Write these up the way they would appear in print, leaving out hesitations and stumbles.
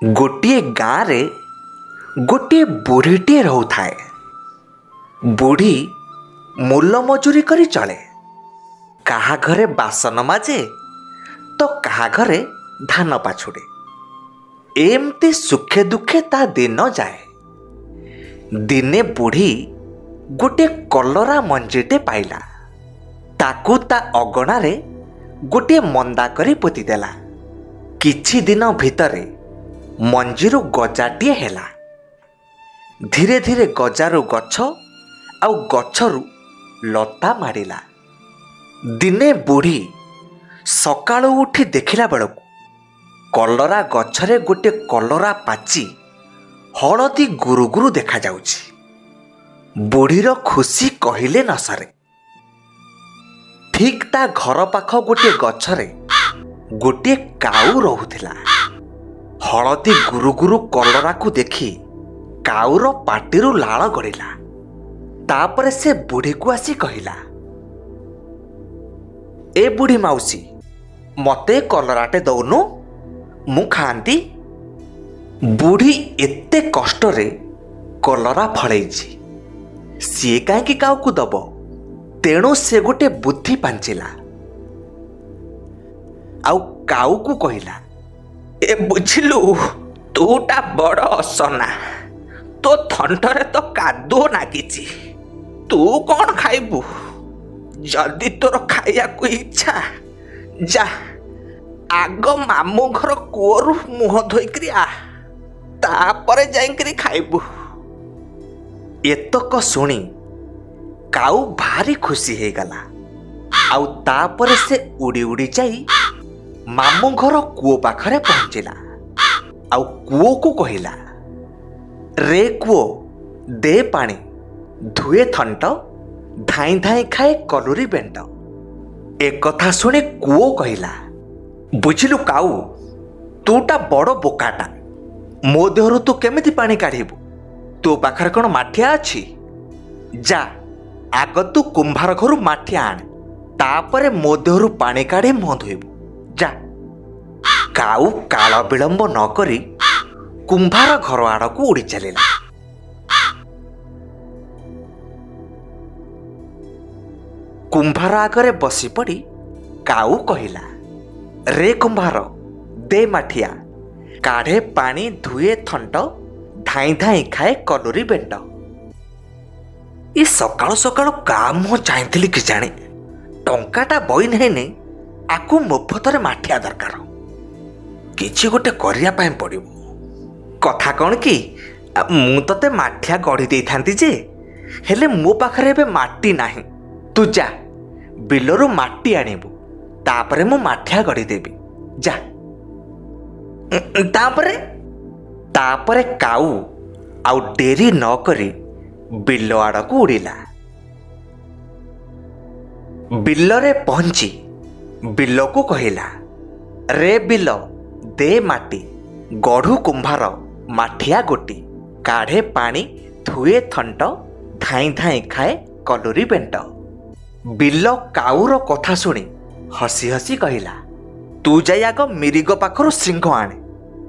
गोटिए गाँ रे गोटिए बुढ़ीटिए रहुଥାଏ। बुढ़ी मूल मजूरी करी चले। काहा घरे बासन माजे तो काहा घरे धान पाछुड़े। एमती सुखे दुखे ता दिन जाए। दिने बुढ़ी गोटे कलरा मंजीटे पाइला। ताकू ता अगणारे गोटे मंदा करी पोती देला। किछि दिन भितरे मंजीरु गजाटिए हेला। धीरे धीरे गजारू गछ आउ गछरू लता मारिला। दिने बुढ़ी सकाळु उठी देखिला बेलकु कलरा गछरे गोटे कलरा पाची हलदी गुरु गुरु देखा जाउछि। बुढ़ीर खुशी कहिले न सरे। ठीक ता घर पाख गोटे गछरे गोटे काऊ रहुथिला। हलदी गुरु गुरु कलरा को देखी काऊर पाटिरू लाळ गड़िला। तापरे से बुढ़ी को आसी कहिला, ए बुढ़ी माउसी मते कलराटे दौनु मु खांती। बुढ़ी एते कष्टरे कलरा फळेइछि, सिए काहेकि काऊ को दब। तेणु से गोटे बुद्धि पांचिला आउ काऊ को कहिला, ए बुझिलु तूटा बड़ असना, तो थंठरे तो कादो नागिछि। तू कौन खाइबू? जदि तोर खाइया को इच्छा जा आग मामू घर कुओरु मुह धोइकरी आ, तापरे जाइकरी खाइबू। एतक सुनी काऊ भारी खुशी हे गला। आउ तापरे से उड़ी उड़ी जाई मामू घर कुओ पाखरे पहुंचिला। आउ कुओ को कहिला, रे कुओ दे पानी, धुए थंट, धाई धाई खाए कलुरी बेंट। एक कथा शुणी कुओ कहिला, बुझिलु काऊ तूटा बड़ बोकाटा। मो देहरु तू केमिति पानी काढ़िबू? तो पाखरे कौन माठिया अछि? जा आग तू कुंभार घरु माठिया आण, तापरे मो देहरु पानी काढ़ी मुह धोइबू। जा। काऊ काल विलंब न करी कुंभार घर आड़कू उड़ी चलिला। कुंभार आगरे बसी पड़ी काऊ कहिला, रे कुंभार दे माठिया, काढ़े पानी, धुए थंट, धाई धाई खाए कलुरी बेंट। ये सकाळु सकाळु का मुह चाहती कि जाने टंकाटा बई नहीं आकु मुफतरे माठिया दरकार। किछि गोटे करिया पाए पड़िबो। कथा कौन कि मु तते माठिया गढ़ी दे थांती जे, हेले मो पाखरे बे माटी नाही। तू जा बिलरू माटी आनिबू, तापरे मु माठिया गढ़ी देबी। जा। तापरे काऊ आउ डेरी न करी बिल आड़कू उड़िला। बिलरे पहुंची बिल को कहिला, रे बिल दे माटी, गढ़ू कुंभार माठिया गोटी, काढ़े पानी, धुए थंट, धाई धाई खाए कलुरी बेंट। बिल काऊर कथा शुणी हसी हसी कहिला, तू जाई आग मिरिग पाखरु सिंह आणे,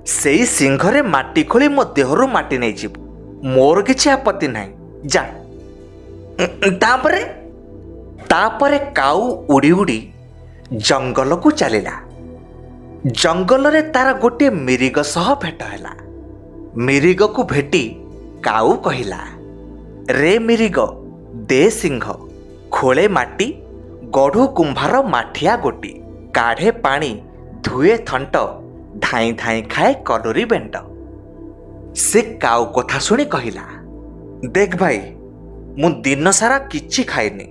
सेई सिंहरे माटी खोली मो देहरु माटी नहीं जीवु, मोर किछि आपत्ति नाही। जा। तापरे काऊ उड़ी उड़ी जंगल को चलिला। जंगल रे तार गोटे मिरिग सह भेट हैला। मिरिग को भेटी काऊ कहिला, रे मिरिग दे सिंह, खोले माटी, गढ़ू कुंभार माठिया गोटी, काढ़े पानी, धुए थंट, धाई धाई खाए कलुरी बेंट। से काऊ कथा शुणी कहिला, देख भाई मु दिन सारा किछि खाइनी।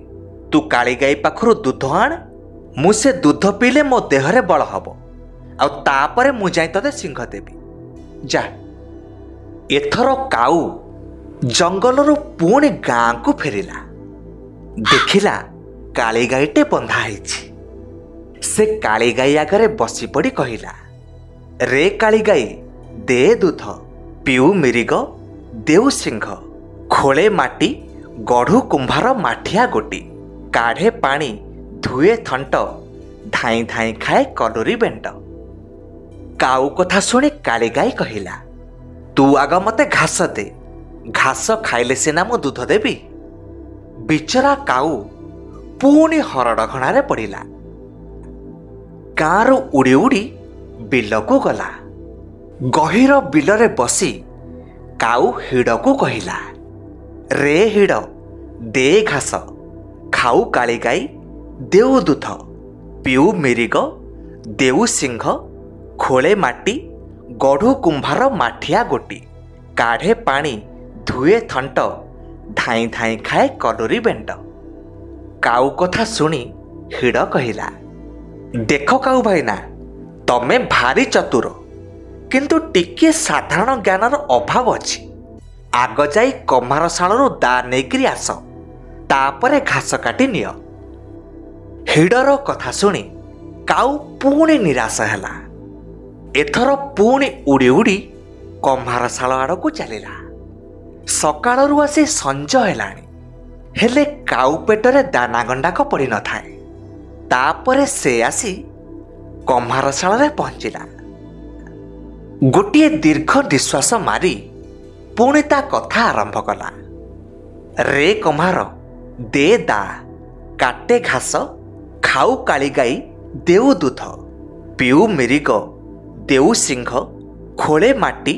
तू काली गाई पाखरु दूध आण, मु से दूध पीले मो देहरे बल हब, आउ तापरे मु जाई तते सिंह देबी। जा। एथर काऊ जंगलरू पुणी गाँ को फेरिला। देखिला काली गाईटे बंधा हैछि। से काली गाई आगरे बसी पड़ी कहिला, रे काली गाई दे दूध, पिऊ मिरिग, देउ सिंह, खोले माटी, गढ़ू कुंभार माठिया गोटी, काढ़े पानी, धुए थंट, धाई धाई खाए कलुरी बेंट। କାଉ କଥା ଶୁଣି କାଳିଗାଈ କହିଲା, ତୁ ଆଗ ମତେ ଘାସ ଦେ, ଘାସ ଖାଇଲେ ସିନା ମୁଁ ଦୁଧ ଦେବି। ବିଚରା କାଉ ପୁଣି ହରଡ଼ଘଣାରେ ପଡ଼ିଲା। ଗାଁରୁ ଉଡ଼ି ଉଡ଼ି ବିଲକୁ ଗଲା। ଗହୀର ବିଲରେ ବସି କାଉ ହିଡ଼କୁ କହିଲା, ରେ ହିଡ଼, ଦେ ଘାସ, ଖାଉ କାଳିଗାଈ ଦେଉ ଦୁଧ, ପିଉ ମିରିଗ ଦେଉ ସିଂହ, ଖୋଳେ ମାଟି ଗଢ଼ୁ କୁମ୍ଭାର ମାଠିଆ ଗୋଟି, କାଢ଼େ ପାଣି ଧୁଏ ଥଣ୍ଟ, ଧାଇଁ ଧାଇଁ ଖାଏ କଲୁରୀ ବେଣ୍ଟ। କାଉ କଥା ଶୁଣି ହିଡ଼ କହିଲା, ଦେଖ କାଉ ଭାଇନା, ତମେ ଭାରି ଚତୁର, କିନ୍ତୁ ଟିକିଏ ସାଧାରଣ ଜ୍ଞାନର ଅଭାବ ଅଛି। ଆଗ ଯାଇ କମ୍ଭାରଶାଳରୁ ଦା ନେଇକରି ଆସ, ତାପରେ ଘାସ କାଟି ନିଅ। ହିଡ଼ର କଥା ଶୁଣି କାଉ ପୁଣି ନିରାଶ ହେଲା। ଏଥର ପୁଣି ଉଡ଼ି ଉଡ଼ି କମ୍ଭାରଶାଳ ଆଡ଼କୁ ଚାଲିଲା। ସକାଳରୁ ଆସି ସଞ୍ଜ ହେଲାଣି, ହେଲେ କାଉ ପେଟରେ ଦାନା ଗଣ୍ଡାକ ପଡ଼ିନଥାଏ। ତାପରେ ସେ ଆସି କମ୍ଭାରଶାଳରେ ପହଞ୍ଚିଲା। ଗୋଟିଏ ଦୀର୍ଘ ନିଶ୍ୱାସ ମାରି ପୁଣି ତା କଥା ଆରମ୍ଭ କଲା, ରେ କମ୍ଭାର, ଦେ ଦା, କାଟେ ଘାସ, ଖାଉ କାଳିଗାଈ ଦେଉ ଦୁଧ, ପିଉ ମିରିଗ ଦେଉ ସିଂହ, ଖୋଳେ ମାଟି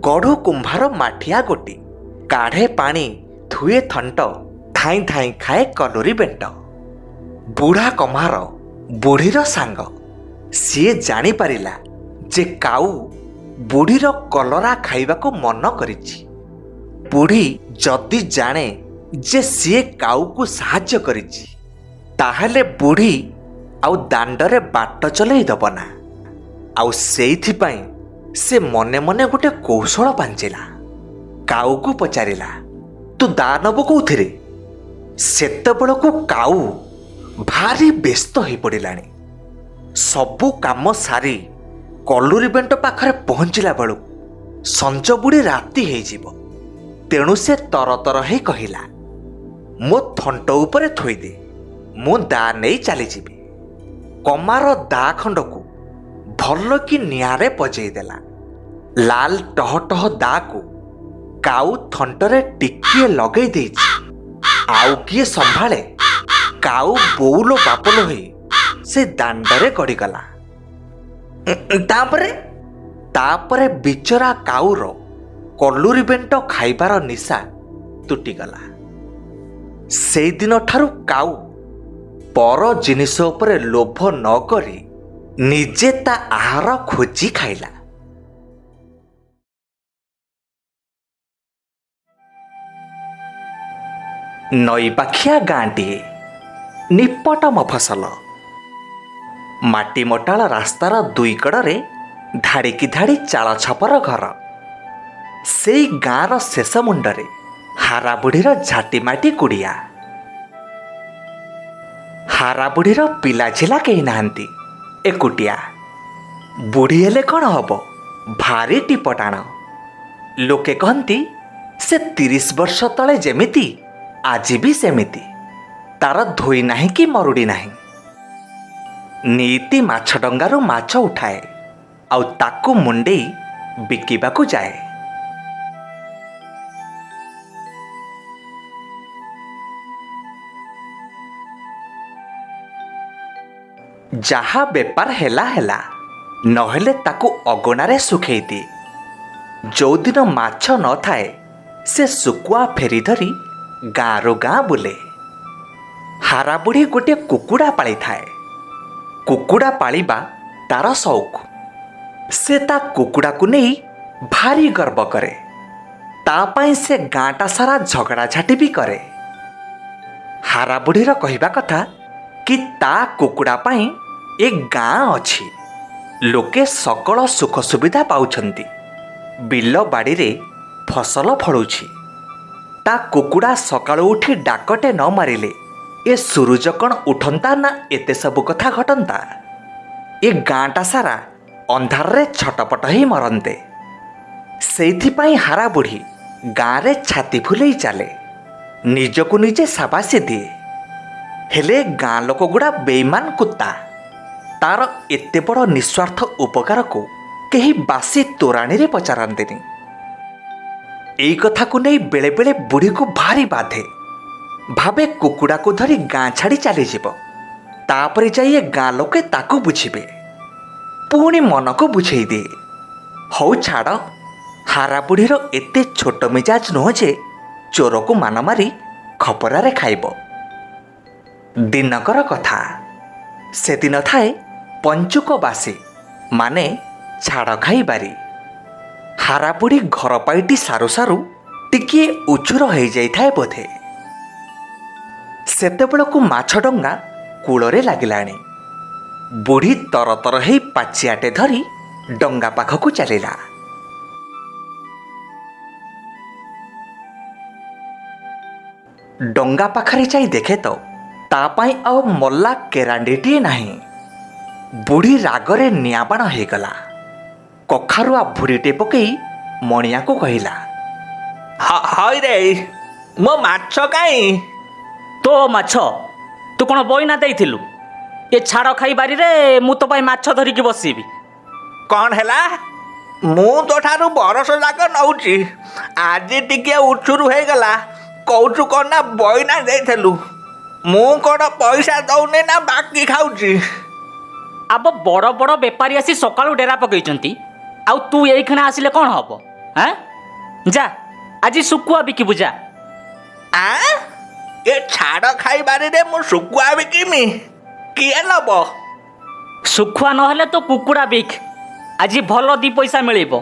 ଗଢ଼ୁ କୁମ୍ଭାର ମାଠିଆ ଗୋଟି, କାଢ଼େ ପାଣି ଧୁଏ ଥଣ୍ଟ, ଧାଇଁ ଧାଇଁ ଖାଏ କଲୁରୀ ବେଣ୍ଟ। ବୁଢ଼ା କମ୍ଭାର ବୁଢ଼ୀର ସାଙ୍ଗ। ସିଏ ଜାଣିପାରିଲା ଯେ କାଉ ବୁଢ଼ୀର କଲରା ଖାଇବାକୁ ମନ କରିଛି। ବୁଢ଼ୀ ଯଦି ଜାଣେ ଯେ ସିଏ କାଉକୁ ସାହାଯ୍ୟ କରିଛି, ତାହେଲେ ବୁଢ଼ୀ ଆଉ ଦାଣ୍ଡରେ ବାଟ ଚଲେଇ ଦେବ ନା। ଆଉ ସେଇଥିପାଇଁ ସେ ମନେ ମନେ ଗୋଟେ କୌଶଳ ପାଞ୍ଚିଲା। କାଉକୁ ପଚାରିଲା, ତୁ ଦା ନେବୁ କୋଉଥିରେ? ସେତେବେଳକୁ କାଉ ଭାରି ବ୍ୟସ୍ତ ହୋଇପଡ଼ିଲାଣି। ସବୁ କାମ ସାରି କଲୁରୀ ବେଣ୍ଟ ପାଖରେ ପହଞ୍ଚିଲା ବେଳକୁ ସଞ୍ଜ ବୁଡ଼ି ରାତି ହେଇଯିବ। ତେଣୁ ସେ ତରତର ହେଇ କହିଲା, ମୋ ଥଣ୍ଟ ଉପରେ ଥୋଇଦେ, ମୁଁ ଦା ନେଇ ଚାଲିଯିବି। କମାର ଦା ଖଣ୍ଡକୁ ଭଲ କି ନିଆଁରେ ପଜେଇ ଦେଲା। ଲାଲ ଟହ ଟହ ଦାକୁ କାଉ ଥଣ୍ଟରେ ଟିକିଏ ଲଗେଇ ଦେଇଛି। ଆଉ କିଏ ସମ୍ଭାଳେ? କାଉ ବୋଉଲ ବାପଲ ହୋଇ ସେ ଦାଣ୍ଡରେ ଗଡ଼ିଗଲା। ତାପରେ ବିଚରା କାଉର କଲୁରୀ ବେଣ୍ଟ ଖାଇବାର ନିଶା ତୁଟିଗଲା। ସେଇଦିନଠାରୁ କାଉ ପର ଜିନିଷ ଉପରେ ଲୋଭ ନ କରି ନିଜେ ତା ଆହାର ଖୋଜି ଖାଇଲା। ନଈ ପାଖିଆ ଗାଁଟିଏ, ନିପଟ ମଫସଲ। ମାଟି ମଟାଳ ରାସ୍ତାର ଦୁଇ କଡ଼ରେ ଧାଡ଼ିକି ଧାଡ଼ି ଚାଳ ଛପର ଘର। ସେଇ ଗାଁର ଶେଷ ମୁଣ୍ଡରେ ହାରାବୁଢ଼ୀର ଝାଟିମାଟି କୁଡ଼ିଆ। ହାରାବୁଢ଼ୀର ପିଲାଝିଲା କେହି ନାହାନ୍ତି, ଏକୁଟିଆ। ବୁଢ଼ୀ ହେଲେ କ'ଣ ହବ, ଭାରି ଟିପଟାଣ। ଲୋକେ କହନ୍ତି ସେ 30 ବର୍ଷ ତଳେ ଯେମିତି ଆଜି ବି ସେମିତି। ତାର ଧୋଇ ନାହିଁ କି ମରୁଡ଼ି ନାହିଁ। ନିତି ମାଛ ଡଙ୍ଗାରୁ ମାଛ ଉଠାଏ, ଆଉ ତାକୁ ମୁଣ୍ଡେଇ ବିକିବାକୁ ଯାଏ। ଯାହା ବେପାର ହେଲା ହେଲା, ନହେଲେ ତାକୁ ଅଗଣାରେ ଶୁଖେଇ ଦିଏ। ଯେଉଁଦିନ ମାଛ ନଥାଏ ସେ ଶୁଖୁଆ ଫେରି ଧରି ଗାଁରୁ ଗାଁ ବୁଲେ। ହାରାବୁଢ଼ୀ ଗୋଟିଏ କୁକୁଡ଼ା ପାଳିଥାଏ। କୁକୁଡ଼ା ପାଳିବା ତାର ସଉକ। ସେ ତା କୁକୁଡ଼ାକୁ ନେଇ ଭାରି ଗର୍ବ କରେ। ତା ପାଇଁ ସେ ଗାଁଟା ସାରା ଝଗଡ଼ାଝାଟି ବି କରେ। ହାରାବୁଢ଼ୀର କହିବା କଥା କି ତା କୁକୁଡ଼ା ପାଇଁ ଏ ଗାଁ ଅଛି। ଲୋକେ ସକଳ ସୁଖ ସୁବିଧା ପାଉଛନ୍ତି। ବିଲ ବାଡ଼ିରେ ଫସଲ ଫଳୁଛି। ତା କୁକୁଡ଼ା ସକାଳୁ ଉଠି ଡାକଟେ ନ ମାରିଲେ ଏ ସୁରୁଜ କ'ଣ ଉଠନ୍ତା ନା ଏତେ ସବୁ କଥା ଘଟନ୍ତା? ଏ ଗାଁଟା ସାରା ଅନ୍ଧାରରେ ଛଟପଟ ହେଇ ମରନ୍ତେ। ସେଇଥିପାଇଁ ହାରାବୁଢ଼ୀ ଗାଁରେ ଛାତି ଫୁଲେଇ ଚାଲେ, ନିଜକୁ ନିଜେ ସାବାସି ଦିଏ। ହେଲେ ଗାଁ ଲୋକଗୁଡ଼ା ବେଇମାନ କୁତ୍ତା। ତାର ଏତେ ବଡ଼ ନିଃସ୍ୱାର୍ଥ ଉପକାରକୁ କେହି ବାସି ତୋରାଣୀରେ ପଚାରନ୍ତିନି। ଏଇ କଥାକୁ ନେଇ ବେଳେବେଳେ ବୁଢ଼ୀକୁ ଭାରି ବାଧେ। ଭାବେ କୁକୁଡ଼ାକୁ ଧରି ଗାଁ ଛାଡ଼ି ଚାଲିଯିବ, ତାପରେ ଯାଇ ଏ ଗାଁ ଲୋକେ ତାକୁ ବୁଝିବେ। ପୁଣି ମନକୁ ବୁଝେଇ ଦିଏ, ହଉ ଛାଡ଼, ହାରା ବୁଢ଼ୀର ଏତେ ଛୋଟ ମିଜାଜ ନୁହଁ ଯେ ଚୋରକୁ ମାନ ମାରି ଖପରାରେ ଖାଇବ। ଦିନକର କଥା, ସେଦିନ ଥାଏ ପଞ୍ଚୁକ ବାସି, ମାନେ ଛାଡ଼ ଖାଇ ବାରି। ହାରା ବୁଢ଼ୀ ଘର ପାଇଟି ସାରୁ ସାରୁ ଟିକିଏ ଉଛୁର ହେଇଯାଇଥାଏ ବୋଧେ। ସେତେବେଳକୁ ମାଛ ଡଙ୍ଗା କୂଳରେ ଲାଗିଲାଣି। ବୁଢ଼ୀ ତରତର ହେଇ ପାଚିଆଟେ ଧରି ଡଙ୍ଗା ପାଖକୁ ଚାଲିଲା। ଡଙ୍ଗା ପାଖରେ ଯାଇ ଦେଖେ ତ ତା ପାଇଁ ଆଉ ମଲା କେରାଣ୍ଡିଟିଏ ନାହିଁ। ବୁଢ଼ୀ ରାଗରେ ନିଆଁବାଣ ହେଇଗଲା। କଖାରୁଆ ଭୁଡ଼ିଟେ ପକେଇ ମଣିଆକୁ କହିଲା, ହଇରେ ମୋ ମାଛ କାଇଁ? ତୋ ମାଛ? ତୁ କ'ଣ ବଇନା ଦେଇଥିଲୁ? ଏ ଛାଡ଼ ଖାଇ ବାରିରେ ମୁଁ ତୋ ପାଇଁ ମାଛ ଧରିକି ବସିବି। କ'ଣ ହେଲା? ମୁଁ ତୋଠାରୁ ବରଷ ଯାକ ନଉଛି, ଆଜି ଟିକେ ଉଛୁରୁ ହେଇଗଲା କହୁଛୁ କ'ଣ ନା ବଇନା ଦେଇଥିଲୁ। ମୁଁ କ'ଣ ପଇସା ଦଉନି ନା ବାକି ଖାଉଛି? ଆବ ବଡ଼ ବଡ଼ ବେପାରୀ ଆସି ସକାଳୁ ଡେରା ପକେଇଛନ୍ତି, ଆଉ ତୁ ଏଇକ୍ଷଣା ଆସିଲେ କ'ଣ ହବ? ଯା ଆଜି ଶୁଖୁଆ ବିକିବୁ ଯା। ଏ ଛାଡ଼ ଖାଇ ବାରିରେ ମୁଁ ଶୁଖୁଆ ବିକିମି? କିଏ ନବ? ଶୁଖୁଆ ନହେଲେ ତ କୁକୁଡ଼ା ବିକ୍, ଆଜି ଭଲ 2 ପଇସା ମିଳିବ।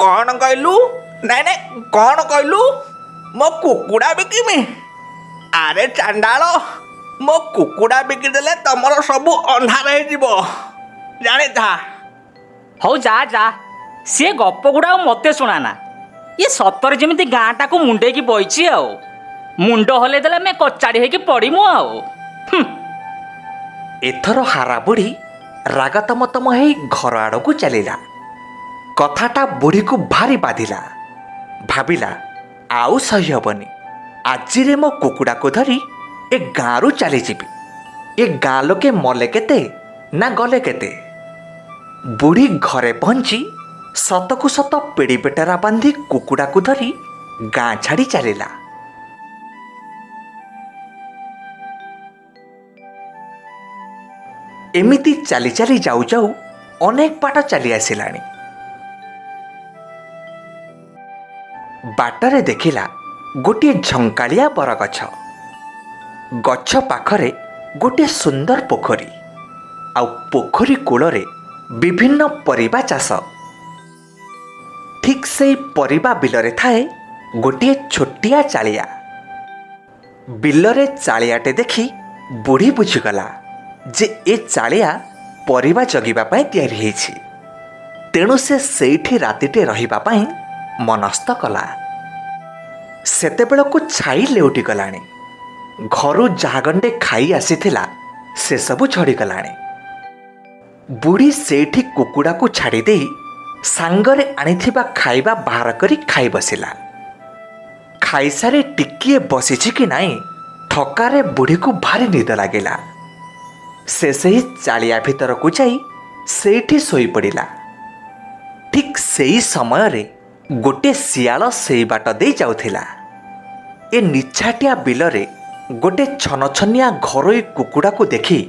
କ'ଣ କହିଲୁ? ନାଇଁ ନାଇଁ, କ'ଣ କହିଲୁ? ମୋ କୁକୁଡ଼ା ବିକିମି? ଆରେ ଚାଣ୍ଡାଳ, ମୋ କୁକୁଡ଼ା ବିକିଦେଲେ ତମର ସବୁ ଅନ୍ଧାର ହେଇଯିବ, ଜାଣିଥା। ହଉ ଯା ଯା, ସିଏ ଗପ ଗୁଡ଼ା ଆଉ ମୋତେ ଶୁଣାନା। ଇଏ ସତରେ ଯେମିତି ଗାଁଟାକୁ ମୁଣ୍ଡେଇକି ବଇଛି ଆଉ। ମୁଣ୍ଡ ହଲେଇ ଦେଲେ ଆମେ କଚାଡ଼ି ହେଇକି ପଡ଼ିମୁ ଆଉ। ଏଥର ହାରା ବୁଢ଼ୀ ରାଗ ତମ ହେଇ ଘର ଆଡ଼କୁ ଚାଲିଲା। କଥାଟା ବୁଢ଼ୀକୁ ଭାରି ବାଧିଲା। ଭାବିଲା ଆଉ ସହି ହେବନି, ଆଜିରେ ମୋ କୁକୁଡ଼ାକୁ ଧରି ଏ ଗାଁରୁ ଚାଲିଯିବି। ଏ ଗାଁ ଲୋକେ ମଲେ କେତେ ନା ଗଲେ କେତେ। ବୁଢ଼ୀ ଘରେ ପହଞ୍ଚି ସତକୁ ସତ ପେଡ଼ି ବେଟରା ବାନ୍ଧି କୁକୁଡ଼ାକୁ ଧରି ଗାଁ ଛାଡ଼ି ଚାଲିଲା। ଏମିତି ଚାଲି ଚାଲି ଯାଉ ଯାଉ ଅନେକ ବାଟ ଚାଲି ଆସିଲାଣି। ବାଟରେ ଦେଖିଲା ଗୋଟିଏ ଝଙ୍କାଳିଆ ବରଗଛ। ଗଛ ପାଖରେ ଗୋଟିଏ ସୁନ୍ଦର ପୋଖରୀ, ଆଉ ପୋଖରୀ କୂଳରେ ବିଭିନ୍ନ ପରିବା ଚାଷ। ଠିକ୍ ସେଇ ପରିବା ବିଲରେ ଥାଏ ଗୋଟିଏ ଛୋଟିଆ ଚାଳିଆ। ବିଲରେ ଚାଳିଆଟେ ଦେଖି ବୁଢ଼ୀ ବୁଝିଗଲା ଯେ ଏ ଚାଳିଆ ପରିବା ଜଗିବା ପାଇଁ ତିଆରି ହେଇଛି। ତେଣୁ ସେ ସେଇଠି ରାତିଟେ ରହିବା ପାଇଁ ମନସ୍ଥ କଲା। ସେତେବେଳକୁ ଛାଇ ଲେଉଟିଗଲାଣି। ଘରୁ ଯାହା ଗଣ୍ଡେ ଖାଇ ଆସିଥିଲା ସେସବୁ ଝଡ଼ିଗଲାଣି। ବୁଢ଼ୀ ସେଇଠି କୁକୁଡ଼ାକୁ ଛାଡ଼ି ଦେଇ ସାଙ୍ଗରେ ଆଣିଥିବା ଖାଇବା ବାହାର କରି ଖାଇ ବସିଲା। ଖାଇସାରି ଟିକିଏ ବସିଛି କି ନାହିଁ, ଥକାରେ ବୁଢ଼ୀକୁ ଭାରି ନିଦ ଲାଗିଲା। ସେ ସେହି ଚାଳିଆ ଭିତରକୁ ଯାଇ ସେଇଠି ଶୋଇପଡ଼ିଲା। ଠିକ୍ ସେଇ ସମୟରେ ଗୋଟିଏ ଶିଆଳ ସେଇ ବାଟ ଦେଇ ଯାଉଥିଲା। ଏ ନିଛାଟିଆ ବିଲରେ ଗୋଟେ ଛନଛନିଆ ଘରୋଇ କୁକୁଡ଼ାକୁ ଦେଖି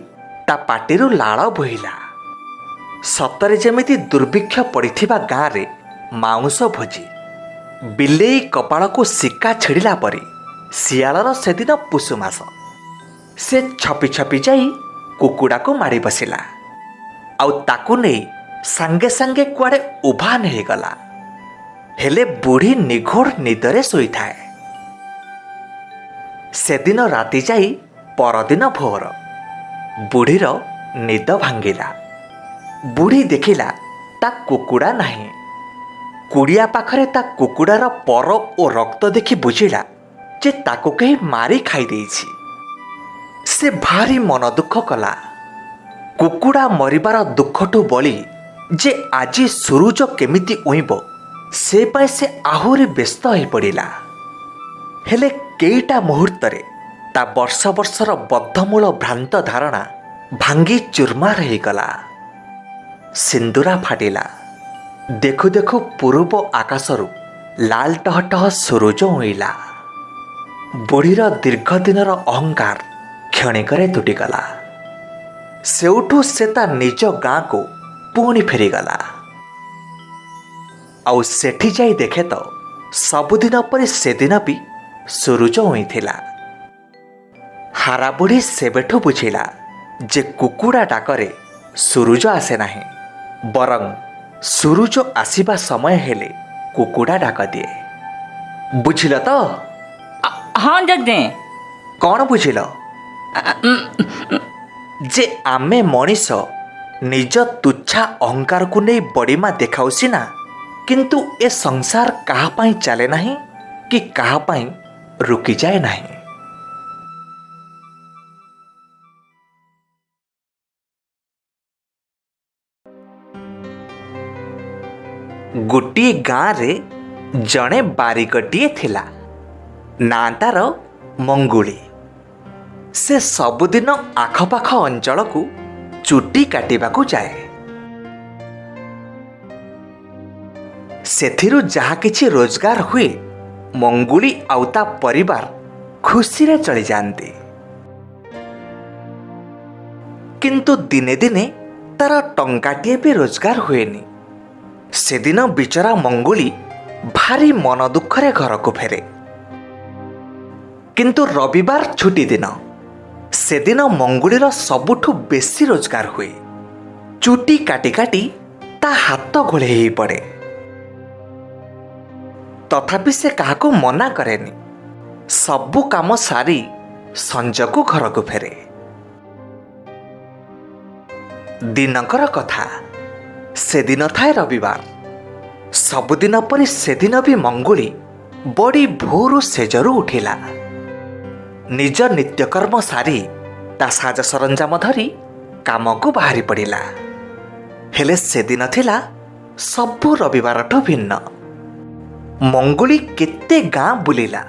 ତା ପାଟିରୁ ଲାଳ ବୋହିଲା। ସତରେ ଯେମିତି ଦୁର୍ଭିକ୍ଷ ପଡ଼ିଥିବା ଗାଁରେ ମାଉଁସ ଭୋଜି। ବିଲେଇ କପାଳକୁ ଶିକା ଛିଡ଼ିଲା ପରି ଶିଆଳର ସେଦିନ ପୁଷୁ ମାସ। ସେ ଛପି ଛପି ଯାଇ କୁକୁଡ଼ାକୁ ମାଡ଼ି ବସିଲା, ଆଉ ତାକୁ ନେଇ ସାଙ୍ଗେ ସାଙ୍ଗେ କୁଆଡ଼େ ଉଭାନ ହେଇଗଲା। ହେଲେ ବୁଢ଼ୀ ନିଘୋଡ଼ ନିଦରେ ଶୋଇଥାଏ। ସେଦିନ ରାତି ଯାଇ ପରଦିନ ଭୋର ବୁଢ଼ୀର ନିଦ ଭାଙ୍ଗିଲା। ବୁଢ଼ୀ ଦେଖିଲା ତା କୁକୁଡ଼ା ନାହିଁ। କୁଡ଼ିଆ ପାଖରେ ତା କୁକୁଡ଼ାର ପର ଓ ରକ୍ତ ଦେଖି ବୁଝିଲା ଯେ ତାକୁ କେହି ମାରି ଖାଇ ଦେଇଛି। ସେ ଭାରି ମନ ଦୁଃଖ କଲା। କୁକୁଡ଼ା ମରିବାର ଦୁଃଖଠୁ ବଳି ଯେ ଆଜି ସୁରୁଜ କେମିତି ଉଇଁବ ସେ ପାଇଁ ସେ ଆହୁରି ବ୍ୟସ୍ତ ହୋଇପଡ଼ିଲା। ହେଲେ କେଇଟା ମୁହୂର୍ତ୍ତରେ ତା ବର୍ଷ ବର୍ଷର ବଦ୍ଧମୂଳ ଭ୍ରାନ୍ତ ଧାରଣା ଭାଙ୍ଗି ଚୁରମାର ହେଇଗଲା। ସିନ୍ଦୁରା ଫାଟିଲା। ଦେଖୁ ଦେଖୁ ପୂର୍ବ ଆକାଶରୁ ଲାଲ ଟହଟହ ସୂରୁଜ ଉଇଁଲା। ବୁଢ଼ୀର ଦୀର୍ଘ ଦିନର ଅହଙ୍କାର କ୍ଷଣିକରେ ତୁଟିଗଲା। ସେଉଠୁ ସେ ତା ନିଜ ଗାଁକୁ ପୁଣି ଫେରିଗଲା। ଆଉ ସେଠି ଯାଇ ଦେଖେ ତ ସବୁଦିନ ପରି ସେଦିନ ବି ସୂରୁଜ ଉଇଁଥିଲା। ହାରା ବୁଢ଼ୀ ସେବେଠୁ ବୁଝିଲା ଯେ କୁକୁଡ଼ା ଡାକରେ ସୂରୁଜ ଆସେ ନାହିଁ, ବରଂ ସୂରୁଜ ଆସିବା ସମୟ ହେଲେ କୁକୁଡ଼ା ଡାକ ଦିଏ। ବୁଝିଲ ତ? ହଁ ଜେଜେ। କ'ଣ ବୁଝିଲ? ଯେ ଆମେ ମଣିଷ ନିଜ ତୁଚ୍ଛା ଅହଙ୍କାରକୁ ନେଇ ବଡ଼ିମା ଦେଖାଉ ସିନା, କିନ୍ତୁ ଏ ସଂସାର କାହା ପାଇଁ ଚାଲେ ନାହିଁ କି କାହା ପାଇଁ ରୁକିଯାଏ ନାହିଁ। ଗୋଟିଏ ଗାଁରେ ଜଣେ ବାରିକଟିଏ ଥିଲା। ନାଁ ତାର ମଙ୍ଗୁଳି। ସେ ସବୁଦିନ ଆଖପାଖ ଅଞ୍ଚଳକୁ ଚୁଟି କାଟିବାକୁ ଯାଏ। ସେଥିରୁ ଯାହା କିଛି ରୋଜଗାର ହୁଏ ମଙ୍ଗୁଳି ଆଉ ତା ପରିବାର ଖୁସିରେ ଚଳିଯାଆନ୍ତି। କିନ୍ତୁ ଦିନେ ଦିନେ ତାର ଟଙ୍କାଟିଏ ବି ରୋଜଗାର ହୁଏନି। ସେଦିନ ବିଚରା ମଙ୍ଗୁଳି ଭାରି ମନ ଦୁଃଖରେ ଘରକୁ ଫେରେ। କିନ୍ତୁ ରବିବାର ଛୁଟି ଦିନ। ସେଦିନ ମଙ୍ଗୁଳିର ସବୁଠୁ ବେଶୀ ରୋଜଗାର ହୁଏ। ଚୁଟି କାଟି କାଟି ତା ହାତ ଘୋଳେଇ ହେଇ ପଡ଼େ। ତଥାପି ସେ କାହାକୁ ମନା କରେନି। ସବୁ କାମ ସାରି ସଞ୍ଜକୁ ଘରକୁ ଫେରେ। ଦିନକର କଥା। ସେଦିନ ଥାଏ ରବିବାର। ସବୁଦିନ ପରି ସେଦିନ ବି ମଙ୍ଗୁଳି ବଡ଼ି ଭୋରୁ ଶେଯରୁ ଉଠିଲା। ନିଜ ନିତ୍ୟକର୍ମ ସାରି ତା ସାଜ ସରଞ୍ଜାମ ଧରି କାମକୁ ବାହାରି ପଡ଼ିଲା। ହେଲେ ସେଦିନ ଥିଲା ସବୁ ରବିବାରଠୁ ଭିନ୍ନ। ମଙ୍ଗୁଳି କେତେ ଗାଁ ବୁଲିଲା,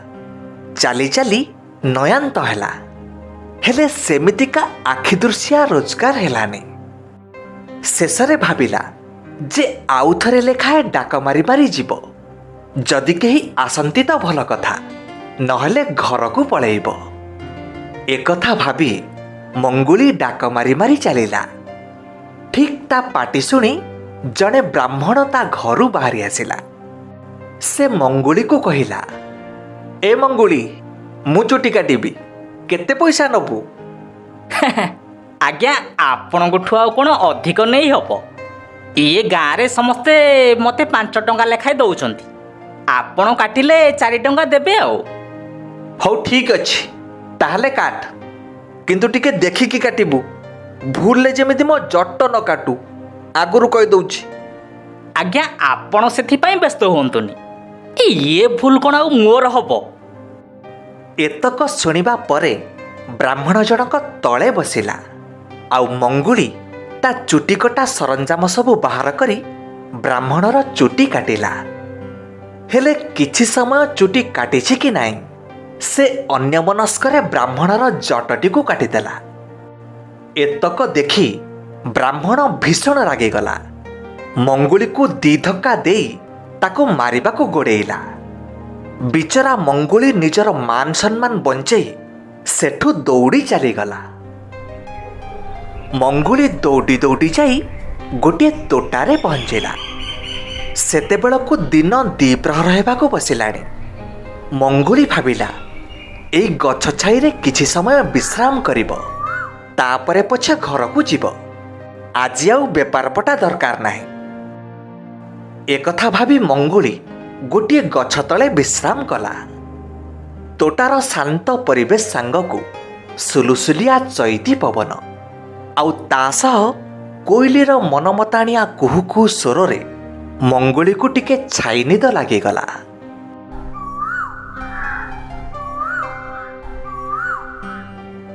ଚାଲି ଚାଲି ନୟାନ୍ତ ହେଲା, ହେଲେ ସେମିତିକା ଆଖିଦୃଶିଆ ରୋଜଗାର ହେଲାନି। ଶେଷରେ ଭାବିଲା ଯେ ଆଉ ଥରେ ଲେଖାଏଁ ଡାକ ମାରି ମାରି ଯିବ। ଯଦି କେହି ଆସନ୍ତି ତ ଭଲ କଥା, ନହେଲେ ଘରକୁ ପଳେଇବ। ଏକଥା ଭାବି ମଙ୍ଗୁଳି ଡାକ ମାରି ମାରି ଚାଲିଲା। ଠିକ୍ ତା ପାଟି ଶୁଣି ଜଣେ ବ୍ରାହ୍ମଣ ତା ଘରୁ ବାହାରି ଆସିଲା। ସେ ମଙ୍ଗୁଳିକୁ କହିଲା, ଏ ମଙ୍ଗୁଳି, ମୁଁ ଚୁଟି କାଟିବି, କେତେ ପଇସା ନେବୁ? ଆଜ୍ଞା, ଆପଣଙ୍କଠୁ ଆଉ କ'ଣ ଅଧିକ ନେଇ ହେବ? ଇଏ ଗାଁରେ ସମସ୍ତେ ମୋତେ 5 ଟଙ୍କା ଲେଖାଏଁ ଦେଉଛନ୍ତି। ଆପଣ କାଟିଲେ 4 ଟଙ୍କା ଦେବେ ଆଉ। ହଉ ଠିକ୍ ଅଛି, ତାହେଲେ କାଟ, କିନ୍ତୁ ଟିକେ ଦେଖିକି କାଟିବୁ। ଭୁଲରେ ଯେମିତି ମୋ ଜଟ ନ କାଟୁ, ଆଗରୁ କହିଦେଉଛି। ଆଜ୍ଞା, ଆପଣ ସେଥିପାଇଁ ବ୍ୟସ୍ତ ହୁଅନ୍ତୁନି। ଇଏ ଭୁଲ କ'ଣ ଆଉ ମୋର ହେବ? ଏତକ ଶୁଣିବା ପରେ ବ୍ରାହ୍ମଣ ଜଣକ ତଳେ ବସିଲା। ଆଉ ମଙ୍ଗୁଳି ତା ଚୁଟି କଟା ସରଞ୍ଜାମ ସବୁ ବାହାର କରି ବ୍ରାହ୍ମଣର ଚୁଟି କାଟିଲା। ହେଲେ କିଛି ସମୟ ଚୁଟି କାଟିଛି କି ନାହିଁ, ସେ ଅନ୍ୟମନସ୍କରେ ବ୍ରାହ୍ମଣର ଜଟଟିକୁ କାଟିଦେଲା। ଏତକ ଦେଖି ବ୍ରାହ୍ମଣ ଭୀଷଣ ରାଗିଗଲା। ମଙ୍ଗୁଳିକୁ 2 ଧକ୍କା ଦେଇ ତାକୁ ମାରିବାକୁ ଗୋଡ଼େଇଲା। ବିଚରା ମଙ୍ଗୁଳି ନିଜର ମାନ ସମ୍ମାନ ବଞ୍ଚେଇ ସେଠୁ ଦୌଡ଼ି ଚାଲିଗଲା। ମଙ୍ଗୁଳି ଦୌଡ଼ି ଦୌଡ଼ି ଯାଇ ଗୋଟିଏ ତୋଟାରେ ପହଞ୍ଚିଲା। ସେତେବେଳକୁ ଦିନ 2 ପ୍ରହର ହେବାକୁ ବସିଲାଣି। ମଙ୍ଗୁଳି ଭାବିଲା, ଏଇ ଗଛ ଛାଇରେ କିଛି ସମୟ ବିଶ୍ରାମ କରିବ, ତାପରେ ପଛେ ଘରକୁ ଯିବ। ଆଜି ଆଉ ବେପାର ପଟା ଦରକାର ନାହିଁ। ଏକଥା ଭାବି ମଙ୍ଗୁଳି ଗୋଟିଏ ଗଛ ତଳେ ବିଶ୍ରାମ କଲା। ତୋଟାର ଶାନ୍ତ ପରିବେଶ ସାଙ୍ଗକୁ ସୁଲୁସୁଲିଆ ଚୈତି ପବନ ଆଉ ତା ସହ କୋଇଲିର ମନମତାଣିଆ କୁହୁ କୁହୁ ସ୍ୱରରେ ମଙ୍ଗୁଳିକୁ ଟିକେ ଛାଇ ନିଦ ଲାଗିଗଲା।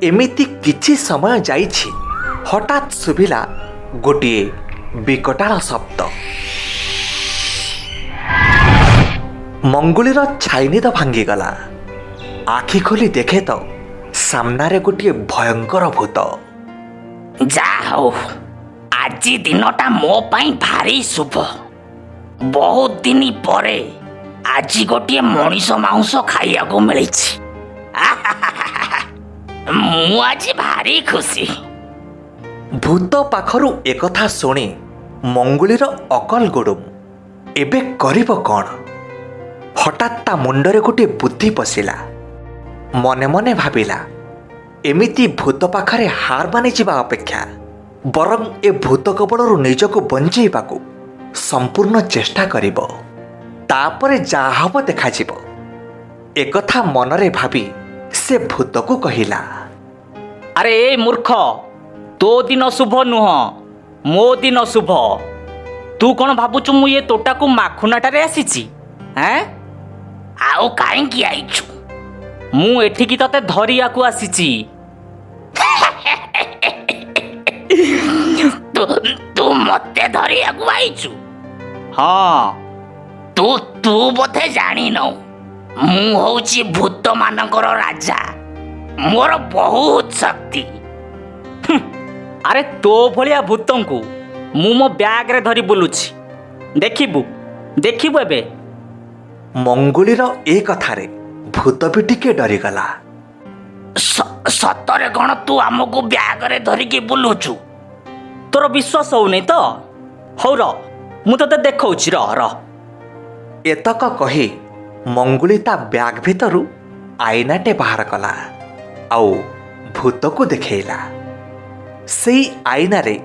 ଏମିତି କିଛି ସମୟ ଯାଇଛି, ହଠାତ୍ ଶୁଭିଲା ଗୋଟିଏ ବିକଟାଳ ଶବ୍ଦ। ମଙ୍ଗୁଳିର ଛାଇନିଦ ଭାଙ୍ଗିଗଲା। ଆଖି ଖୋଲି ଦେଖେ ତ ସାମ୍ନାରେ ଗୋଟିଏ ଭୟଙ୍କର ଭୂତ। ଯାହା ହଉ, ଆଜି ଦିନଟା ମୋ ପାଇଁ ଭାରି ଶୁଭ। ବହୁତ ଦିନ ପରେ ଆଜି ଗୋଟିଏ ମଣିଷ ମାଂସ ଖାଇବାକୁ ମିଳିଛି। ମୁଁ ଆଜି ଭାରି ଖୁସି। ଭୂତ ପାଖରୁ ଏକଥା ଶୁଣି ମଙ୍ଗୁଳିର ଅକଲ ଗୋଡୁମ୍। ଏବେ କରିବ କ'ଣ? ହଠାତ୍ ତା ମୁଣ୍ଡରେ ଗୋଟିଏ ବୁଦ୍ଧି ପଶିଲା। ମନେ ମନେ ଭାବିଲା, ଏମିତି ଭୂତ ପାଖରେ ହାର ମାନିଯିବା ଅପେକ୍ଷା ବରଂ ଏ ଭୂତ କବଳରୁ ନିଜକୁ ବଞ୍ଚେଇବାକୁ ସମ୍ପୂର୍ଣ୍ଣ ଚେଷ୍ଟା କରିବ। ତାପରେ ଯାହା ହେବ ଦେଖାଯିବ। ଏକଥା ମନରେ ଭାବି ସେ ଭୂତକୁ କହିଲା, ଆରେ ଏ ମୂର୍ଖ, ତୋ ଦିନ ଶୁଭ ନୁହଁ, ମୋ ଦିନ ଶୁଭ। ତୁ କ'ଣ ଭାବୁଛୁ ମୁଁ ଏ ତୋଟାକୁ ମାଖୁନାଟାରେ ଆସିଛି? ଆଉ କାହିଁକି ଆଇଛୁ? ମୁଁ ଏଠିକି ତତେ ଧରିବାକୁ ଆସିଛି। ତୁ ମତେ ଧରିବାକୁ ଆଇଛୁ? ହଁ। ତୁ ବୋଧେ ଜାଣିନୁ, ମୁଁ ହଉଛି ଭୂତ ମାନଙ୍କର ରାଜା। ମୋର ବହୁତ ଶକ୍ତି। ଆରେ ତୋ ଭଳିଆ ଭୂତଙ୍କୁ ମୁଁ ମୋ ବ୍ୟାଗରେ ଧରି ବୁଲୁଛି। ଦେଖିବୁ ଏବେ। ମଙ୍ଗୁଳିର ଏ କଥାରେ ଭୂତ ବି ଟିକେ ଡରିଗଲା। ସତରେ କ'ଣ ତୁ ଆମକୁ ବ୍ୟାଗରେ ଧରିକି ବୁଲୁଛୁ? ତୋର ବିଶ୍ୱାସ ହଉନି ତ? ହଉ ର, ମୁଁ ତତେ ଦେଖଉଛି। ର ଏତକ କହି ମଙ୍ଗୁଳି ତା ବ୍ୟାଗ୍ ଭିତରୁ ଆଇନାଟେ ବାହାର କଲା ଆଉ ଭୂତକୁ ଦେଖେଇଲା। ସେଇ ଆଇନାରେ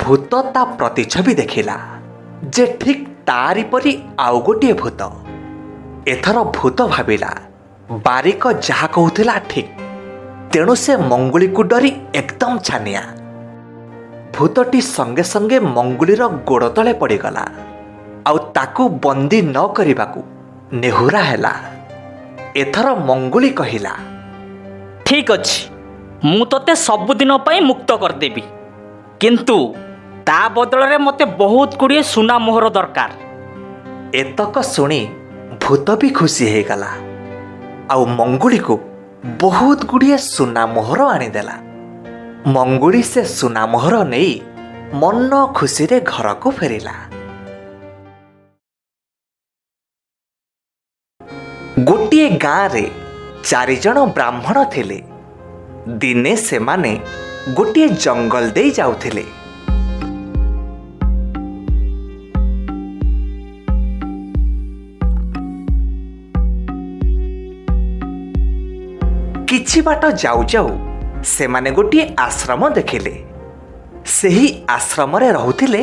ଭୂତ ତା ପ୍ରତିଛବି ଦେଖିଲା ଯେ ଠିକ୍ ତାରି ପରି ଆଉ ଗୋଟିଏ ଭୂତ। ଏଥର ଭୂତ ଭାବିଲା ବାରିକ ଯାହା କହୁଥିଲା ଠିକ୍, ତେଣୁ ସେ ମଙ୍ଗୁଳିକୁ ଡରି ଏକଦମ ଛାନିଆ। ଭୂତଟି ସଙ୍ଗେ ସଙ୍ଗେ ମଙ୍ଗୁଳିର ଗୋଡ଼ ତଳେ ପଡ଼ିଗଲା ଆଉ ତାକୁ ବନ୍ଦୀ ନ କରିବାକୁ ନେହୁରା ହେଲା। ଏଥର ମଙ୍ଗୁଳି କହିଲା, ଠିକ୍ ଅଛି, ମୁଁ ତତେ ସବୁଦିନ ପାଇଁ ମୁକ୍ତ କରିଦେବି, କିନ୍ତୁ ତା ବଦଳରେ ମୋତେ ବହୁତ ଗୁଡ଼ିଏ ସୁନା ମୋହର ଦରକାର। ଏତକ ଶୁଣି ଭୂତ ବି ଖୁସି ହେଇଗଲା ଆଉ ମଙ୍ଗୁଳିକୁ ବହୁତ ଗୁଡ଼ିଏ ସୁନା ମୋହର ଆଣିଦେଲା। ମଙ୍ଗୁଳି ସେ ସୁନା ମୋହର ନେଇ ମନ ଖୁସିରେ ଘରକୁ ଫେରିଲା। ଗୋଟିଏ ଗାଁରେ 4 ଜଣ ବ୍ରାହ୍ମଣ ଥିଲେ। ଦିନେ ସେମାନେ ଗୋଟିଏ ଜଙ୍ଗଲ ଦେଇ ଯାଉଥିଲେ। କିଛି ବାଟ ଯାଉ ଯାଉ ସେମାନେ ଗୋଟିଏ ଆଶ୍ରମ ଦେଖିଲେ। ସେହି ଆଶ୍ରମରେ ରହୁଥିଲେ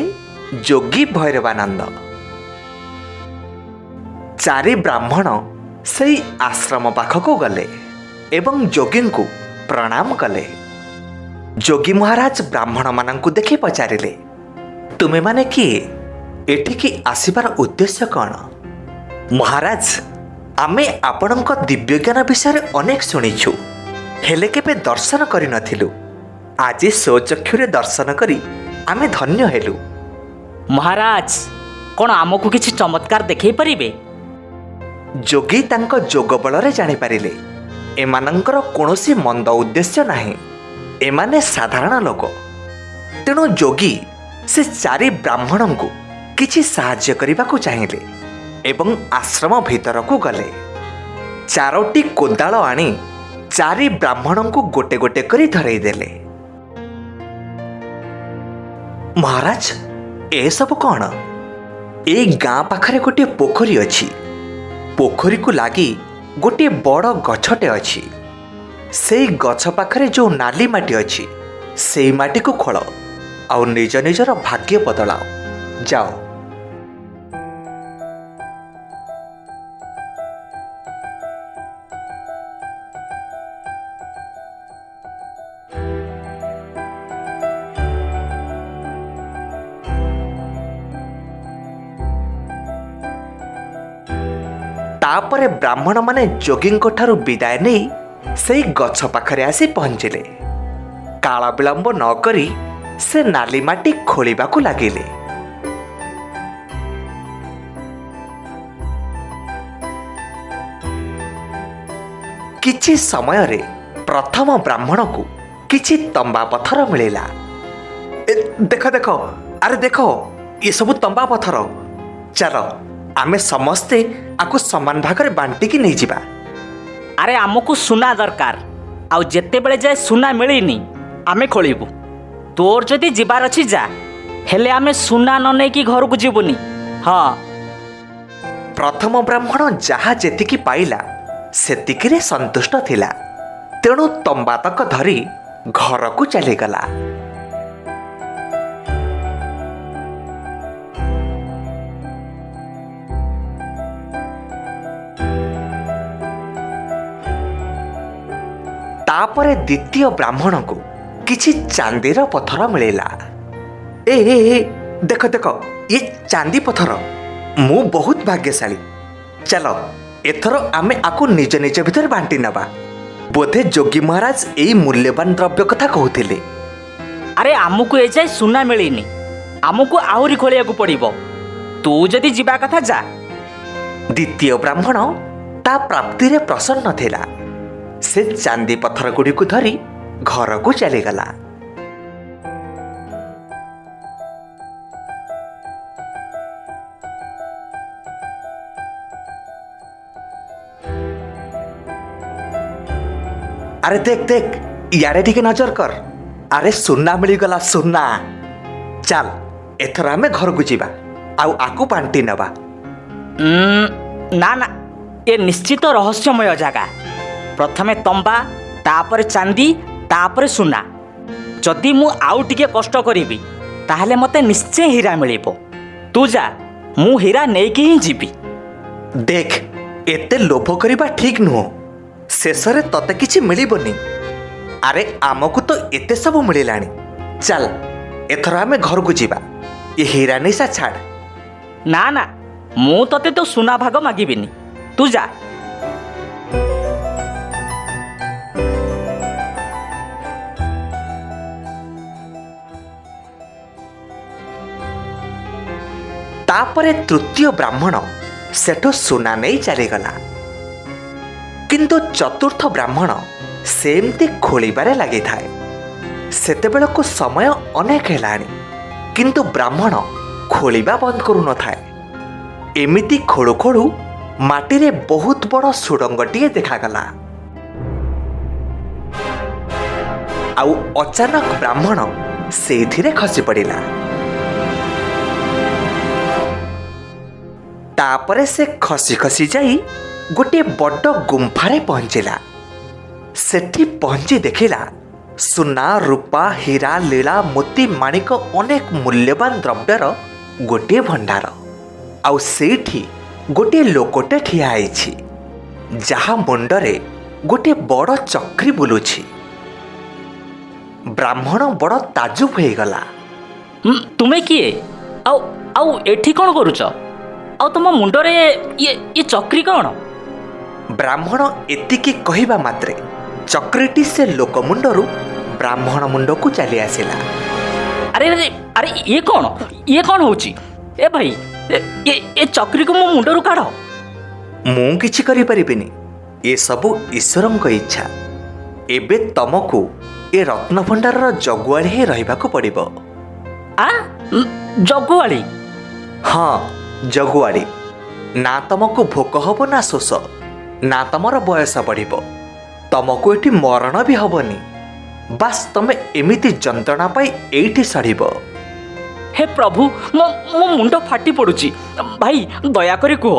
ଯୋଗୀ ଭୈରବାନନ୍ଦ। 4 ବ୍ରାହ୍ମଣ ସେହି ଆଶ୍ରମ ପାଖକୁ ଗଲେ ଏବଂ ଯୋଗୀଙ୍କୁ ପ୍ରଣାମ କଲେ। ଯୋଗୀ ମହାରାଜ ବ୍ରାହ୍ମଣମାନଙ୍କୁ ଦେଖି ପଚାରିଲେ, ତୁମେମାନେ କିଏ? ଏଠିକି ଆସିବାର ଉଦ୍ଦେଶ୍ୟ କ'ଣ? ମହାରାଜ, ଆମେ ଆପଣଙ୍କ ଦିବ୍ୟଜ୍ଞାନ ବିଷୟରେ ଅନେକ ଶୁଣିଛୁ, ହେଲେ କେବେ ଦର୍ଶନ କରିନଥିଲୁ। ଆଜି ସ୍ୱଚକ୍ଷୁରେ ଦର୍ଶନ କରି ଆମେ ଧନ୍ୟ ହେଲୁ। ମହାରାଜ, କ'ଣ ଆମକୁ କିଛି ଚମତ୍କାର ଦେଖାଇ ପାରିବେ? ଯୋଗୀ ତାଙ୍କ ଯୋଗ ବଳରେ ଜାଣିପାରିଲେ ଏମାନଙ୍କର କୌଣସି ମନ୍ଦ ଉଦ୍ଦେଶ୍ୟ ନାହିଁ। ଏମାନେ ସାଧାରଣ ଲୋକ। ତେଣୁ ଯୋଗୀ ସେ 4 ବ୍ରାହ୍ମଣଙ୍କୁ କିଛି ସାହାଯ୍ୟ କରିବାକୁ ଚାହିଁଲେ ଏବଂ ଆଶ୍ରମ ଭିତରକୁ ଗଲେ। 4ଟି କୋଦାଳ ଆଣି 4 ବ୍ରାହ୍ମଣଙ୍କୁ ଗୋଟେ ଗୋଟେ କରି ଧରେଇ ଦେଲେ। ମହାରାଜ, ଏସବୁ କ'ଣ? ଏଇ ଗାଁ ପାଖରେ ଗୋଟିଏ ପୋଖରୀ ଅଛି। ପୋଖରୀକୁ ଲାଗି ଗୋଟିଏ ବଡ଼ ଗଛଟେ ଅଛି। ସେଇ ଗଛ ପାଖରେ ଯେଉଁ ନାଲି ମାଟି ଅଛି, ସେଇ ମାଟିକୁ ଖୋଳ ଆଉ ନିଜ ନିଜର ଭାଗ୍ୟ ବଦଳାଅ। ଯାଅ। ତାପରେ ବ୍ରାହ୍ମଣମାନେ ଯୋଗୀଙ୍କ ଠାରୁ ବିଦାୟ ନେଇ ସେଇ ଗଛ ପାଖରେ ଆସି ପହଞ୍ଚିଲେ। କାଳ ବିଳମ୍ବ ନ କରି ସେ ନାଲି ମାଟି ଖୋଳିବାକୁ ଲାଗିଲେ। କିଛି ସମୟରେ ପ୍ରଥମ ବ୍ରାହ୍ମଣକୁ କିଛି ତମ୍ବା ପଥର ମିଳିଲା। ଦେଖ, ଆରେ ଦେଖ, ଏସବୁ ତମ୍ବା ପଥର। ଚାଲ ଆମେ ସମସ୍ତେ ଆକୁ ସମାନ ଭାଗରେ ବାଣ୍ଟିକି ନେଇଯିବା। ଆରେ ଆମକୁ ସୁନା ଦରକାର, ଆଉ ଯେତେବେଳେ ଯାଏ ସୁନା ମିଳିନି ଆମେ ଖୋଳିବୁ। ତୋର ଯଦି ଯିବାର ଅଛି ଯା, ହେଲେ ଆମେ ସୁନା ନ ନେଇକି ଘରକୁ ଯିବୁନି। ହଁ। ପ୍ରଥମ ବ୍ରାହ୍ମଣ ଯାହା ଯେତିକି ପାଇଲା ସେତିକିରେ ସନ୍ତୁଷ୍ଟ ଥିଲା। ତେଣୁ ତମ୍ବାତକ ଧରି ଘରକୁ ଚାଲିଗଲା। ତାପରେ ଦ୍ୱିତୀୟ ବ୍ରାହ୍ମଣଙ୍କୁ କିଛି ଚାନ୍ଦିର ପଥର ମିଳିଲା। ଏ ଦେଖ ଦେଖ, ଏ ଚାନ୍ଦି ପଥର। ମୁଁ ବହୁତ ଭାଗ୍ୟଶାଳୀ। ଚାଲ ଏଥର ଆମେ ଆକୁ ନିଜ ନିଜ ଭିତରେ ବାଣ୍ଟି ନେବା। ବୋଧେ ଯୋଗୀ ମହାରାଜ ଏଇ ମୂଲ୍ୟବାନ ଦ୍ରବ୍ୟ କଥା କହୁଥିଲେ। ଆରେ ଆମକୁ ଏଯାଏ ସୁନା ମିଳିନି, ଆମକୁ ଆହୁରି ଖୋଳିବାକୁ ପଡ଼ିବ। ତୁ ଯଦି ଯିବା କଥା ଯା। ଦ୍ୱିତୀୟ ବ୍ରାହ୍ମଣ ତା ପ୍ରାପ୍ତିରେ ପ୍ରସନ୍ନ ଥିଲା। ସେ ଚାନ୍ଦି ପଥର ଗୁଡ଼ିକୁ ଧରି ଘରକୁ ଚାଲିଗଲା। ଆରେ ଦେଖ ଦେଖ, ଇଆଡ଼େ ଟିକେ ନଜର କର। ଆରେ ସୁନା ମିଳିଗଲା, ସୁନା। ଚାଲ ଏଥର ଆମେ ଘରକୁ ଯିବା ଆଉ ଆକୁ ବାଣ୍ଟି ନେବା। ନା ନା, ଏ ନିଶ୍ଚିତ ରହସ୍ୟମୟ ଜାଗା। ପ୍ରଥମେ ତମ୍ବା, ତାପରେ ଚାନ୍ଦି, ତାପରେ ସୁନା। ଯଦି ମୁଁ ଆଉ ଟିକେ କଷ୍ଟ କରିବି ତାହେଲେ ମୋତେ ନିଶ୍ଚୟ ହୀରା ମିଳିବ। ତୁ ଯା, ମୁଁ ହୀରା ନେଇକି ହିଁ ଯିବି। ଦେଖ, ଏତେ ଲୋଭ କରିବା ଠିକ ନୁହଁ। ଶେଷରେ ତତେ କିଛି ମିଳିବନି। ଆରେ ଆମକୁ ତ ଏତେ ସବୁ ମିଳିଲାଣି। ଚାଲ ଏଥର ଆମେ ଘରକୁ ଯିବା। ଏ ହୀରା ନିଶା ଛାଡ଼। ନା ନା, ମୁଁ ତତେ ତ ସୁନା ଭାଗ ମାଗିବିନି। ତୁ ଯା। ତାପରେ ତୃତୀୟ ବ୍ରାହ୍ମଣ ସେଠୁ ସୁନା ନେଇ ଚାଲିଗଲା। କିନ୍ତୁ ଚତୁର୍ଥ ବ୍ରାହ୍ମଣ ସେମିତି ଖୋଳିବାରେ ଲାଗିଥାଏ। ସେତେବେଳକୁ ସମୟ ଅନେକ ହେଲାଣି, କିନ୍ତୁ ବ୍ରାହ୍ମଣ ଖୋଳିବା ବନ୍ଦ କରୁନଥାଏ। ଏମିତି ଖୋଳୁ ଖୋଳୁ ମାଟିରେ ବହୁତ ବଡ଼ ସୁଡ଼ଙ୍ଗଟିଏ ଦେଖାଗଲା। ଆଉ ଅଚାନକ ବ୍ରାହ୍ମଣ ସେଇଥିରେ ଖସି ପଡ଼ିଲା। ତାପରେ ସେ ଖସି ଖସି ଯାଇ ଗୋଟିଏ ବଡ଼ ଗୁମ୍ଫାରେ ପହଞ୍ଚିଲା। ସେଠି ପହଞ୍ଚି ଦେଖିଲା ସୁନା, ରୂପା, ହୀରା, ଲୀଳା, ମୋତି, ମାଣିକ ଅନେକ ମୂଲ୍ୟବାନ ଦ୍ରବ୍ୟର ଗୋଟିଏ ଭଣ୍ଡାର। ଆଉ ସେଇଠି ଗୋଟିଏ ଲୋକଟେ ଠିଆ ହେଇଛି, ଯାହା ମୁଣ୍ଡରେ ଗୋଟିଏ ବଡ଼ ଚକ୍ରି ବୁଲୁଛି। ବ୍ରାହ୍ମଣ ବଡ଼ ତାଜୁବ ହେଇଗଲା। ତୁମେ କିଏ? ଆଉ ଆଉ ଏଠି କ'ଣ କରୁଛ? ଆଉ ତମ ମୁଣ୍ଡରେ ଇଏ ଚକ୍ରି କ'ଣ? ବ୍ରାହ୍ମଣ ଏତିକି କହିବା ମାତ୍ରେ ଚକ୍ରିଟି ସେ ଲୋକ ମୁଣ୍ଡରୁ ବ୍ରାହ୍ମଣ ମୁଣ୍ଡକୁ ଚାଲି ଆସିଲା। ଆରେ ଆରେ ଆରେ ଇଏ କ'ଣ ହେଉଛି? ଏ ଭାଇ, ଏ ଚକ୍ରିକୁ ମୋ ମୁଣ୍ଡରୁ କାଢ଼। ମୁଁ କିଛି କରିପାରିବିନି। ଏସବୁ ଈଶ୍ୱରଙ୍କ ଇଚ୍ଛା। ଏବେ ତମକୁ ଏ ରତ୍ନଭଣ୍ଡାରର ଜଗୁଆଳି ହିଁ ରହିବାକୁ ପଡ଼ିବ। ଜଗୁଆଳି? ହଁ, ଜଗୁଆଳି। ନା ତମକୁ ଭୋକ ହବ, ନା ଶୋଷ, ନା ତମର ବୟସ ବଢ଼ିବ। ତମକୁ ଏଠି ମରଣ ବି ହବନି। ବାସ୍ ତମେ ଏମିତି ଯନ୍ତ୍ରଣା ପାଇ ଏଇଠି ସଢ଼ିବ। ହେ ପ୍ରଭୁ, ମୋ ମୁଣ୍ଡ ଫାଟି ପଡ଼ୁଛି। ଭାଇ ଦୟାକରି କୁହ,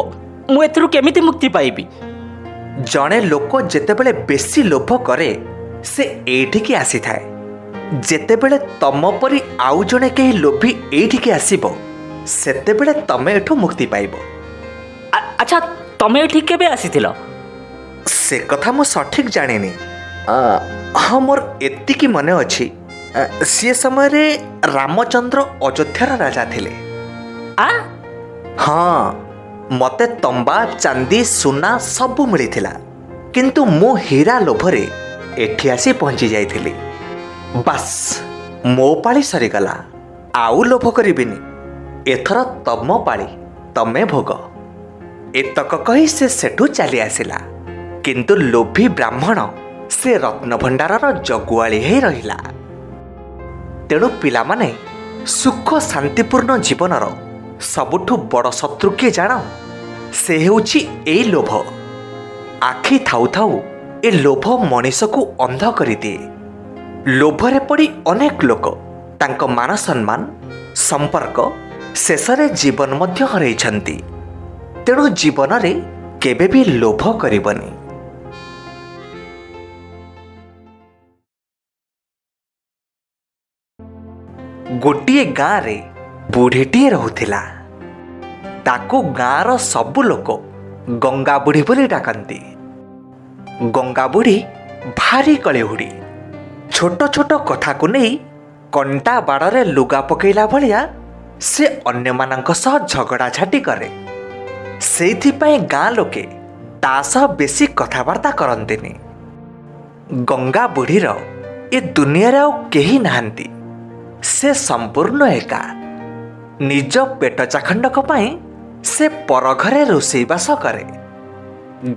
ମୁଁ ଏଥିରୁ କେମିତି ମୁକ୍ତି ପାଇବି? ଜଣେ ଲୋକ ଯେତେବେଳେ ବେଶୀ ଲୋଭ କରେ ସେ ଏଇଠିକି ଆସିଥାଏ। ଯେତେବେଳେ ତମ ପରି ଆଉ ଜଣେ କେହି ଲୋଭୀ ଏଇଠିକି ଆସିବ, ସେତେବେଳେ ତମେ ଏଠୁ ମୁକ୍ତି ପାଇବ। ଆଚ୍ଛା, ତମେ ଏଠି କେବେ ଆସିଥିଲ? ସେ କଥା ମୁଁ ସଠିକ୍ ଜାଣିନି। ହଁ, ମୋର ଏତିକି ମନେ ଅଛି, ସେ ସମୟରେ ରାମଚନ୍ଦ୍ର ଅଯୋଧ୍ୟାର ରାଜା ଥିଲେ। ହଁ, ମୋତେ ତମ୍ବା, ଚାନ୍ଦି, ସୁନା ସବୁ ମିଳିଥିଲା। କିନ୍ତୁ ମୁଁ ହୀରା ଲୋଭରେ ଏଠି ଆସି ପହଞ୍ଚି ଯାଇଥିଲି। ବାସ୍, ମୋ ପାଳି ସରିଗଲା। ଆଉ ଲୋଭ କରିବିନି। ଏଥର ତମ ପାଳି, ତମେ ଭୋଗ। ଏତକ କହି ସେ ସେଠୁ ଚାଲି ଆସିଲା। କିନ୍ତୁ ଲୋଭୀ ବ୍ରାହ୍ମଣ ସେ ରତ୍ନଭଣ୍ଡାରର ଜଗୁଆଳି ହେଇ ରହିଲା। ତେଣୁ ପିଲାମାନେ, ସୁଖ ଶାନ୍ତିପୂର୍ଣ୍ଣ ଜୀବନର ସବୁଠୁ ବଡ଼ ଶତ୍ରୁ କିଏ ଜାଣ? ସେ ହେଉଛି ଏଇ ଲୋଭ। ଆଖି ଥାଉ ଥାଉ ଏ ଲୋଭ ମଣିଷକୁ ଅନ୍ଧ କରିଦିଏ। ଲୋଭରେ ପଡ଼ି ଅନେକ ଲୋକ ତାଙ୍କ ମାନ ସମ୍ମାନ, ସମ୍ପର୍କ, ଶେଷରେ ଜୀବନ ମଧ୍ୟ ହରାଇଛନ୍ତି। ତେଣୁ ଜୀବନରେ କେବେ ବି ଲୋଭ କରିବନି। ଗୋଟିଏ ଗାଁରେ ବୁଢ଼ୀଟିଏ ରହୁଥିଲା। ତାକୁ ଗାଁର ସବୁ ଲୋକ ଗଙ୍ଗା ବୁଢ଼ୀ ବୋଲି ଡାକନ୍ତି। ଗଙ୍ଗା ବୁଢ଼ୀ ଭାରି କଳିହୁଡ଼ି। ଛୋଟ ଛୋଟ କଥାକୁ ନେଇ କଣ୍ଟା ବାଡ଼ରେ ଲୁଗା ପକାଇଲା ଭଳିଆ ସେ ଅନ୍ୟମାନଙ୍କ ସହ ଝଗଡ଼ା ଝାଟି କରେ। ସେଇଥିପାଇଁ ଗାଁ ଲୋକେ ତା ସହ ବେଶୀ କଥାବାର୍ତ୍ତା କରନ୍ତିନି। ଗଙ୍ଗା ବୁଢ଼ୀର ଏ ଦୁନିଆରେ ଆଉ କେହି ନାହାନ୍ତି। ସେ ସମ୍ପୂର୍ଣ୍ଣ ଏକା। ନିଜ ପେଟ ଚାଖଣ୍ଡକ ପାଇଁ ସେ ପର ଘରେ ରୋଷେଇବାସ କରେ।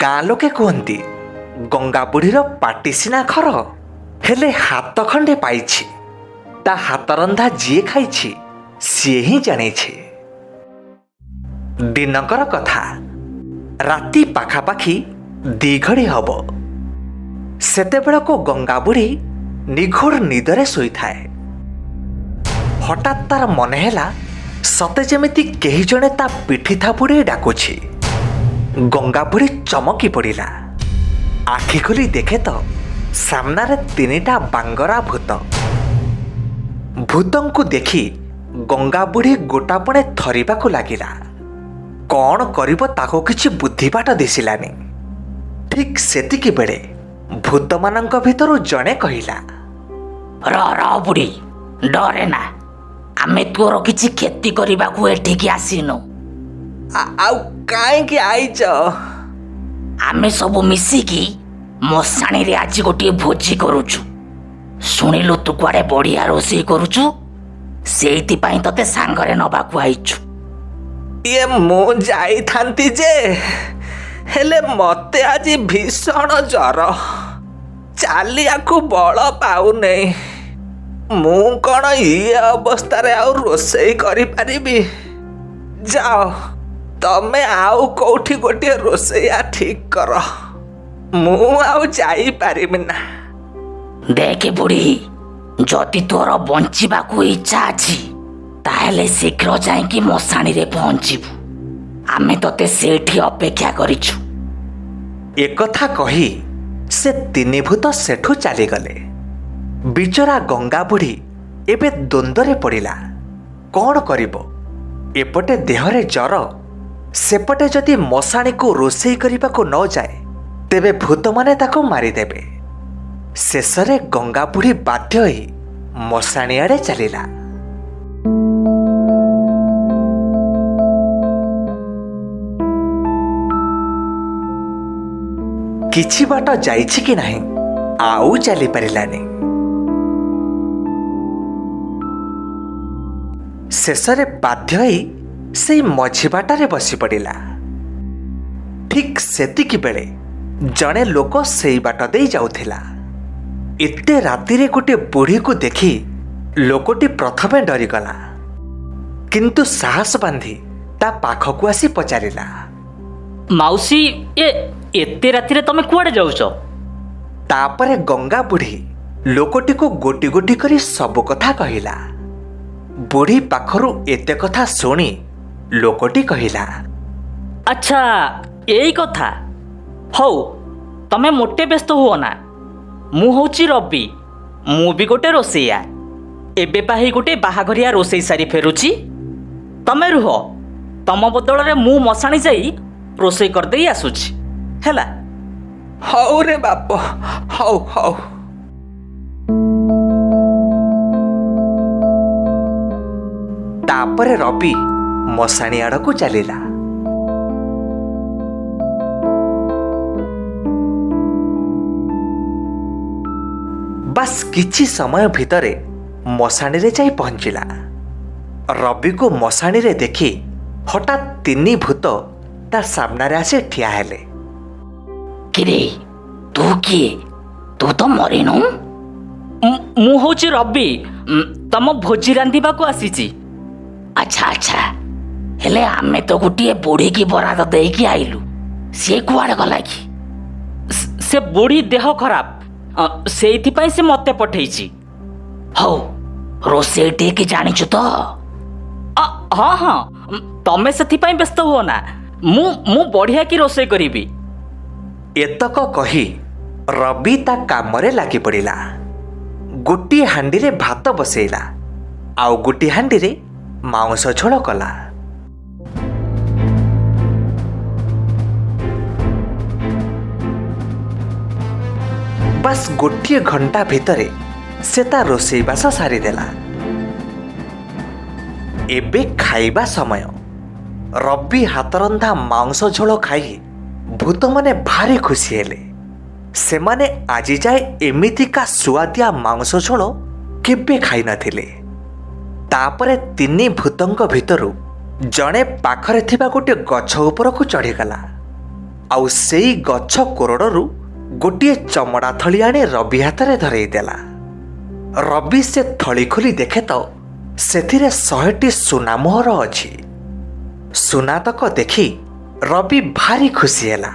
ଗାଁ ଲୋକେ କୁହନ୍ତି, ଗଙ୍ଗା ବୁଢ଼ୀର ପାଟି ସିନା ଖର, ହେଲେ ହାତ ଖଣ୍ଡେ ପାଇଛି। ତା ହାତରନ୍ଧା ଯିଏ ଖାଇଛି ସିଏ ହିଁ ଜାଣିଛି। ଦିନକର କଥା, ରାତି ପାଖାପାଖି 2 ଘଡ଼ି ହବ। ସେତେବେଳକୁ ଗଙ୍ଗା ବୁଢ଼ୀ ନିଘୋଡ଼ ନିଦରେ ଶୋଇଥାଏ। ହଠାତ୍ ତାର ମନେ ହେଲା ସତେ ଯେମିତି କେହି ଜଣେ ତା ପିଠି ଥାପୁଡ଼େଇ ଡାକୁଛି। ଗଙ୍ଗା ବୁଢ଼ୀ ଚମକି ପଡ଼ିଲା। ଆଖି ଖୋଲି ଦେଖେ ତ ସାମ୍ନାରେ 3ଟା ବାଙ୍ଗରା ଭୂତ। ଭୂତଙ୍କୁ ଦେଖି ଗଙ୍ଗା ବୁଢ଼ୀ ଗୋଟାପଣେ ଥରିବାକୁ ଲାଗିଲା। କ'ଣ କରିବ ତାକୁ କିଛି ବୁଦ୍ଧିବାଟ ଦିଶିଲାନି। ଠିକ୍ ସେତିକି ବେଳେ ଭୂତମାନଙ୍କ ଭିତରୁ ଜଣେ କହିଲା, ର ବୁଢ଼ୀ, ଡରେ ନା, ଆମେ ତୋର କିଛି କ୍ଷତି କରିବାକୁ ଏଠିକି ଆସିନୁ। ଆଉ କାହିଁକି ଆଇଛ? ଆମେ ସବୁ ମିଶିକି ମଶାଣିରେ ଆଜି ଗୋଟିଏ ଭୋଜି କରୁଛୁ। ଶୁଣିଲୁ ତୁ କୁଆଡ଼େ ବଢ଼ିଆ ରୋଷେଇ କରୁଛୁ, ସେଇଥିପାଇଁ ତତେ ସାଙ୍ଗରେ ନେବାକୁ ଆଇଛୁ। ମୁଁ ଯାଇଥାନ୍ତି ଯେ, ହେଲେ ମତେ ଆଜି ଭୀଷଣ ଜ୍ୱର। ଚାଲିବାକୁ ବଳ ପାଉନେଇ। ମୁଁ କ'ଣ ଇଏ ଅବସ୍ଥାରେ ଆଉ ରୋଷେଇ କରିପାରିବି? ଯାଅ, ତମେ ଆଉ କୋଉଠି ଗୋଟିଏ ରୋଷେଇଆ ଠିକ୍ କର। ମୁଁ ଆଉ ଯାଇପାରିବି ନା। ଦେଖେ ବୁଢ଼ୀ, ଯଦି ତୋର ବଞ୍ଚିବାକୁ ଇଚ୍ଛା ଅଛି ତାହେଲେ ଶୀଘ୍ର ଯାଇକି ମଶାଣିରେ ପହଞ୍ଚିବୁ। ଆମେ ତତେ ସେଇଠି ଅପେକ୍ଷା କରିଛୁ। ଏକଥା କହି ସେ 3 ଭୂତ ସେଠୁ ଚାଲିଗଲେ। ବିଚରା ଗଙ୍ଗା ବୁଢ଼ୀ ଏବେ ଦ୍ୱନ୍ଦ୍ୱରେ ପଡ଼ିଲା। କ'ଣ କରିବ? ଏପଟେ ଦେହରେ ଜ୍ୱର, ସେପଟେ ଯଦି ମଶାଣିକୁ ରୋଷେଇ କରିବାକୁ ନ ଯାଏ ତେବେ ଭୂତମାନେ ତାକୁ ମାରିଦେବେ। ଶେଷରେ ଗଙ୍ଗା ବୁଢ଼ୀ ବାଧ୍ୟ ହୋଇ ମଶାଣି ଆଡ଼େ ଚାଲିଲା। କିଛି ବାଟ ଯାଇଛି କି ନାହିଁ ଆଉ ଚାଲିପାରିଲାନି। ଶେଷରେ ବାଧ୍ୟ ହୋଇ ସେଇ ମଝି ବାଟରେ ବସି ପଡ଼ିଲା। ଠିକ୍ ସେତିକି ବେଳେ ଜଣେ ଲୋକ ସେଇ ବାଟ ଦେଇ ଯାଉଥିଲା। ଏତେ ରାତିରେ ଗୋଟିଏ ବୁଢ଼ୀକୁ ଦେଖି ଲୋକଟି ପ୍ରଥମେ ଡରିଗଲା, କିନ୍ତୁ ସାହସ ବାନ୍ଧି ତା ପାଖକୁ ଆସି ପଚାରିଲା, ମାଉସୀ, ଏତେ ରାତିରେ ତମେ କୁଆଡ଼େ ଯାଉଛ? ତାପରେ ଗଙ୍ଗା ବୁଢ଼ୀ ଲୋକଟିକୁ ଗୋଟି ଗୋଟି କରି ସବୁ କଥା କହିଲା। ବୁଢ଼ୀ ପାଖରୁ ଏତେ କଥା ଶୁଣି ଲୋକଟି କହିଲା, ଆଚ୍ଛା, ଏଇ କଥା। ହଉ, ତମେ ମୋଟେ ବ୍ୟସ୍ତ ହୁଅ ନା। ମୁଁ ହେଉଛି ରବି। ମୁଁ ବି ଗୋଟେ ରୋଷେଇଆ। ଏବେ ପା ହେଇ ଗୋଟେ ବାହାଘରିଆ ରୋଷେଇ ସାରି ଫେରୁଛି। ତମେ ରୁହ, ତମ ବଦଳରେ ମୁଁ ମଶାଣି ଯାଇ ରୋଷେଇ କରିଦେଇ ଆସୁଛି, ହେଲା? ହଉ ରେ ବାପ, ହଉ ହଉ। ତାପରେ ରବି ମଶାଣି ଆଡ଼କୁ ଚାଲିଲା। ବାସ୍ କିଛି ସମୟ ଭିତରେ ମଶାଣିରେ ଯାଇ ପହଞ୍ଚିଲା। ରବିକୁ ମଶାଣିରେ ଦେଖି ହଠାତ୍ 3 ଭୂତ ତା ସାମ୍ନାରେ ଆସି ଠିଆ ହେଲେ। କିରେ, ତୁ କିଏ? ତୁ ତ ମରିନୁ। ମୁଁ ହେଉଛି ରବି, ତମ ଭୋଜି ରାନ୍ଧିବାକୁ ଆସିଛି। ଆଚ୍ଛା ଆଚ୍ଛା, ହେଲେ ଆମେ ତ ଗୋଟିଏ ବୁଢ଼ୀକି ବରାଦ ଦେଇକି ଆଇଲୁ, ସିଏ କୁଆଡ଼େ ଗଲା କି? ସେ ବୁଢ଼ୀ ଦେହ ଖରାପ, ସେଇଥିପାଇଁ ସେ ମୋତେ ପଠେଇଛି। ହଉ, ରୋଷେଇ ଟିକେ ଜାଣିଛୁ ତ? ହଁ ହଁ, ତମେ ସେଥିପାଇଁ ବ୍ୟସ୍ତ ହୁଅ ନା, ମୁଁ ବଢ଼ିଆ କି ରୋଷେଇ କରିବି। ଏତକ କହି ରବି ତା କାମରେ ଲାଗି ପଡ଼ିଲା। ଗୋଟିଏ ହାଣ୍ଡିରେ ଭାତ ବସେଇଲା, ଆଉ ଗୋଟିଏ ହାଣ୍ଡିରେ ମାଉଁସ ଝୋଳ କଲା। ବାସ୍ ଗୋଟିଏ ଘଣ୍ଟା ଭିତରେ ସେ ତା ରୋଷେଇବାସ ସାରିଦେଲା। ଏବେ ଖାଇବା ସମୟ। ରବି ହାତରନ୍ଧା ମାଉଁସ ଝୋଳ ଖାଇ ଭୂତମାନେ ଭାରି ଖୁସି ହେଲେ। ସେମାନେ ଆଜି ଯାଏ ଏମିତିକା ସୁଆଦିଆ ମାଉଁସ ଝୋଳ କେବେ ଖାଇନଥିଲେ। ତାପରେ ତିନି ଭୂତଙ୍କ ଭିତରୁ ଜଣେ ପାଖରେ ଥିବା ଗୋଟିଏ ଗଛ ଉପରକୁ ଚଢ଼ିଗଲା, ଆଉ ସେଇ ଗଛ କୋରଡ଼ରୁ ଗୋଟିଏ ଚମଡ଼ା ଥଳି ଆଣି ରବି ହାତରେ ଧରେଇଦେଲା। ରବି ସେ ଥଳି ଖୋଲି ଦେଖେ ତ ସେଥିରେ 100ଟି ସୁନା ମୋହର ଅଛି। ସୁନାତକ ଦେଖି ରବି ଭାରି ଖୁସି ହେଲା,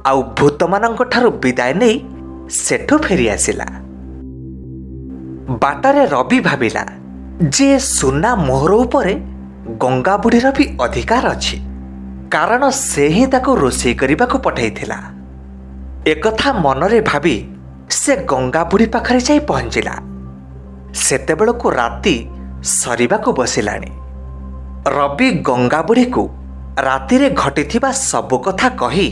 ଆଉ ଭୂତମାନଙ୍କ ଠାରୁ ବିଦାୟ ନେଇ ସେଠୁ ଫେରି ଆସିଲା। ବାଟରେ ରବି ଭାବିଲା ଯେ ସୁନା ମୋହର ଉପରେ ଗଙ୍ଗା ବୁଢ଼ୀର ବି ଅଧିକାର ଅଛି, କାରଣ ସେ ହିଁ ତାକୁ ରୋଷେଇ କରିବାକୁ ପଠାଇଥିଲା। ଏକଥା ମନରେ ଭାବି ସେ ଗଙ୍ଗା ବୁଢ଼ୀ ପାଖରେ ଯାଇ ପହଞ୍ଚିଲା। ସେତେବେଳକୁ ରାତି ସରିବାକୁ ବସିଲାଣି। ରବି ଗଙ୍ଗା ବୁଢ଼ୀକୁ ରାତିରେ ଘଟିଥିବା ସବୁ କଥା କହି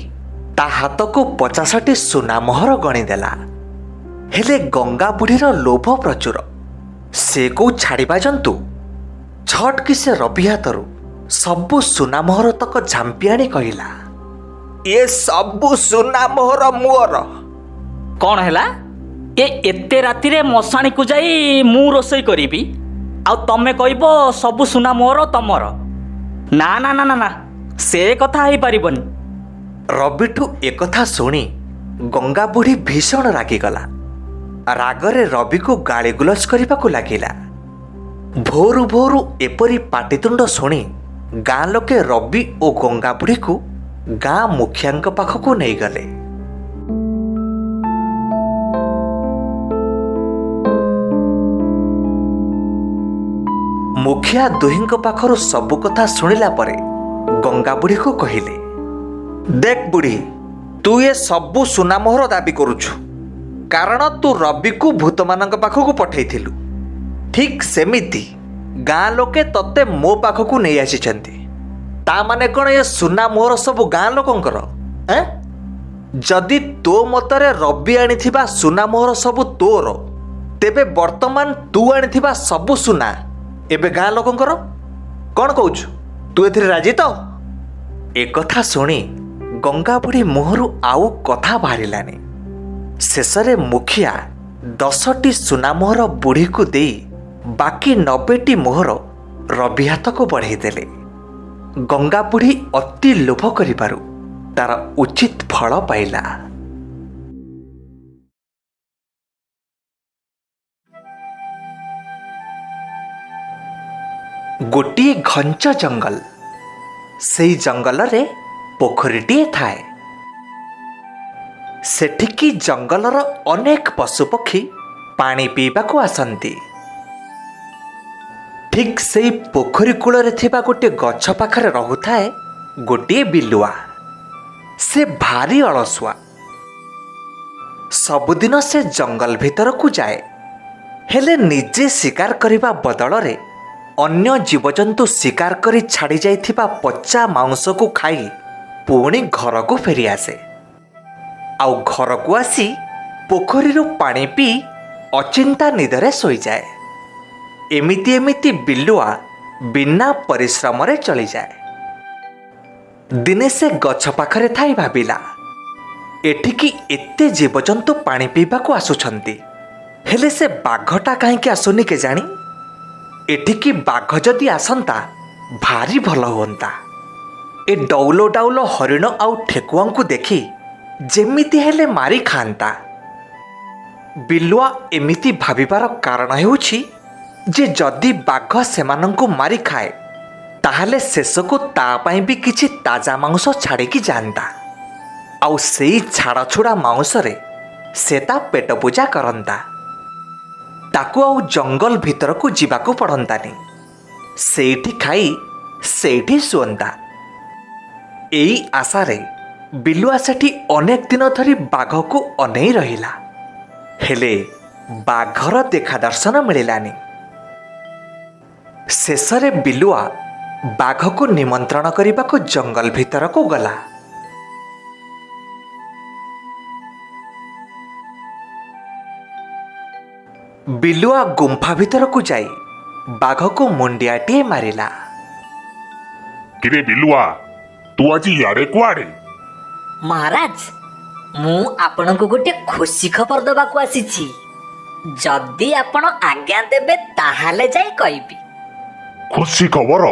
ତା ହାତକୁ 50ଟି ସୁନା ମୋହର ଗଣିଦେଲା। ହେଲେ ଗଙ୍ଗା ବୁଢ଼ୀର ଲୋଭ ପ୍ରଚୁର। ସେ କୋଉ ଛାଡ଼ିବା ଜନ୍ତୁ। ଝଟ୍କି ସେ ରବି ହାତରୁ ସବୁ ସୁନା ମୋହର ତକ ଝାମ୍ପି ଆଣି କହିଲା, ଏ ସବୁ ସୁନା ମୋହର ମୋର। କ'ଣ ହେଲା? ଏତେ ରାତିରେ ମଶାଣିକୁ ଯାଇ ମୁଁ ରୋଷେଇ କରିବି, ଆଉ ତମେ କହିବ ସବୁ ସୁନା ମୋର ତମର? ନା ନା ନା ନା ନା, ସେ କଥା ହେଇପାରିବନି। ରବିଠୁ ଏକଥା ଶୁଣି ଗଙ୍ଗା ବୁଢ଼ୀ ଭୀଷଣ ରାଗିଗଲା। ରାଗରେ ରବିକୁ ଗାଳିଗୁଲଜ କରିବାକୁ ଲାଗିଲା। ଭୋରୁ ଭୋରୁ ଏପରି ପାଟିତୁଣ୍ଡ ଶୁଣି ଗାଁ ଲୋକେ ରବି ଓ ଗଙ୍ଗା ବୁଢ଼ୀକୁ ଗାଁ ମୁଖିଆଙ୍କ ପାଖକୁ ନେଇଗଲେ। ମୁଖିଆ ଦୁହିଁଙ୍କ ପାଖରୁ ସବୁ କଥା ଶୁଣିଲା ପରେ ଗଙ୍ଗା ବୁଢ଼ୀକୁ କହିଲେ, ଦେଖ ବୁଢ଼ୀ, ତୁ ଏ ସବୁ ସୁନା ମୋହର ଦାବି କରୁଛୁ, କାରଣ ତୁ ରବିକୁ ଭୂତମାନଙ୍କ ପାଖକୁ ପଠାଇଥିଲୁ। ଠିକ୍ ସେମିତି ଗାଁ ଲୋକେ ତତେ ମୋ ପାଖକୁ ନେଇ ଆସିଛନ୍ତି। ତା ମାନେ କ'ଣ ଏ ସୁନା ମୋହର ସବୁ ଗାଁ ଲୋକଙ୍କର? ଯଦି ତୋ ମତରେ ରବି ଆଣିଥିବା ସୁନା ମୋହର ସବୁ ତୋର, ତେବେ ବର୍ତ୍ତମାନ ତୁ ଆଣିଥିବା ସବୁ ସୁନା ଏବେ ଗାଁ ଲୋକଙ୍କର। କ'ଣ କହୁଛୁ? ତୁ ଏଥିରେ ରାଜି ତ? ଏକଥା ଶୁଣି ଗଙ୍ଗା ବୁଢ଼ୀ ମୁହଁରୁ ଆଉ କଥା ବାହାରିଲାନି। ଶେଷରେ ମୁଖିଆ 10ଟି ସୁନା ମୋହର ବୁଢ଼ୀକୁ ଦେଇ ବାକି 90ଟି ମୋହର ରବି ହାତକୁ ବଢ଼େଇଦେଲେ। ଗଙ୍ଗା ବୁଢ଼ୀ ଅତି ଲୋଭ କରିବାରୁ ତାର ଉଚିତ ଫଳ ପାଇଲା। ଗୋଟିଏ ଘଞ୍ଚ ଜଙ୍ଗଲ। ସେଇ ଜଙ୍ଗଲରେ ପୋଖରୀଟିଏ ଥାଏ। ସେଠିକି ଜଙ୍ଗଲର ଅନେକ ପଶୁପକ୍ଷୀ ପାଣି ପିଇବାକୁ ଆସନ୍ତି। ଠିକ୍ ସେଇ ପୋଖରୀ କୂଳରେ ଥିବା ଗୋଟିଏ ଗଛ ପାଖରେ ରହୁଥାଏ ଗୋଟିଏ ବିଲୁଆ। ସେ ଭାରି ଅଳସୁଆ। ସବୁଦିନ ସେ ଜଙ୍ଗଲ ଭିତରକୁ ଯାଏ, ହେଲେ ନିଜେ ଶିକାର କରିବା ବଦଳରେ ଅନ୍ୟ ଜୀବଜନ୍ତୁ ଶିକାର କରି ଛାଡ଼ି ଯାଇଥିବା ପଚା ମାଉଁସକୁ ଖାଇ ପୁଣି ଘରକୁ ଫେରିଆସେ। ଆଉ ଘରକୁ ଆସି ପୋଖରୀରୁ ପାଣି ପିଇ ଅଚିନ୍ତା ନିଦରେ ଶୋଇଯାଏ। ଏମିତି ବିଲୁଆ ବିନା ପରିଶ୍ରମରେ ଚଳିଯାଏ। ଦିନେ ସେ ଗଛ ପାଖରେ ଥାଇ ଭାବିଲା, ଏଠିକି ଏତେ ଜୀବଜନ୍ତୁ ପାଣି ପିଇବାକୁ ଆସୁଛନ୍ତି, ହେଲେ ସେ ବାଘଟା କାହିଁକି ଆସୁନି କେଜାଣି? ଏଠିକି ବାଘ ଯଦି ଆସନ୍ତା ଭାରି ଭଲ ହୁଅନ୍ତା। ଏ ଡଉଲ ଡାଉଲ ହରିଣ ଆଉ ଠେକୁଆଙ୍କୁ ଦେଖି ଯେମିତି ହେଲେ ମାରି ଖାଆନ୍ତା। ବିଲୁଆ ଏମିତି ଭାବିବାର କାରଣ ହେଉଛି ଯେ ଯଦି ବାଘ ସେମାନଙ୍କୁ ମାରି ଖାଏ, ତାହେଲେ ଶେଷକୁ ତା ପାଇଁ ବି କିଛି ତାଜା ମାଂସ ଛାଡ଼ିକି ଯାଆନ୍ତା। ଆଉ ସେଇ ଛାଡ଼ଛୁଡ଼ା ମାଉଁସରେ ସେ ତା ପେଟ ପୂଜା କରନ୍ତା। ତାକୁ ଆଉ ଜଙ୍ଗଲ ଭିତରକୁ ଯିବାକୁ ପଡ଼ନ୍ତାନି। ସେଇଠି ଖାଇ ସେଇଠି ଶୁଅନ୍ତା। ଏଇ ଆଶାରେ ବିଲୁଆ ସେଠି ଅନେକ ଦିନ ଧରି ବାଘକୁ ଅନେଇ ରହିଲା। ହେଲେ ବାଘର ଦେଖା ଦର୍ଶନ ମିଳିଲାନି। ଶେଷରେ ବିଲୁଆ ବାଘକୁ ନିମନ୍ତ୍ରଣ କରିବାକୁ ଜଙ୍ଗଲ ଭିତରକୁ ଗଲା। ବିଲୁଆ ଗୁମ୍ଫା ଭିତରକୁ ଯାଇ ବାଘକୁ ମୁଣ୍ଡିଆଟିଏ ମାରିଲା। କିରେ ବିଲୁଆ, ତୁ ଆଜି ଇଆଡ଼େ କୁଆଡ଼େ? ମହାରାଜ, ମୁଁ ଆପଣଙ୍କୁ ଗୋଟେ ଖୁସି ଖବର ଦେବାକୁ ଆସିଛି। ଯଦି ଆପଣ ଆଜ୍ଞା ଦେବେ ତାହେଲେ ଯାଇ କହିବି। ଖୁସି ଖବର?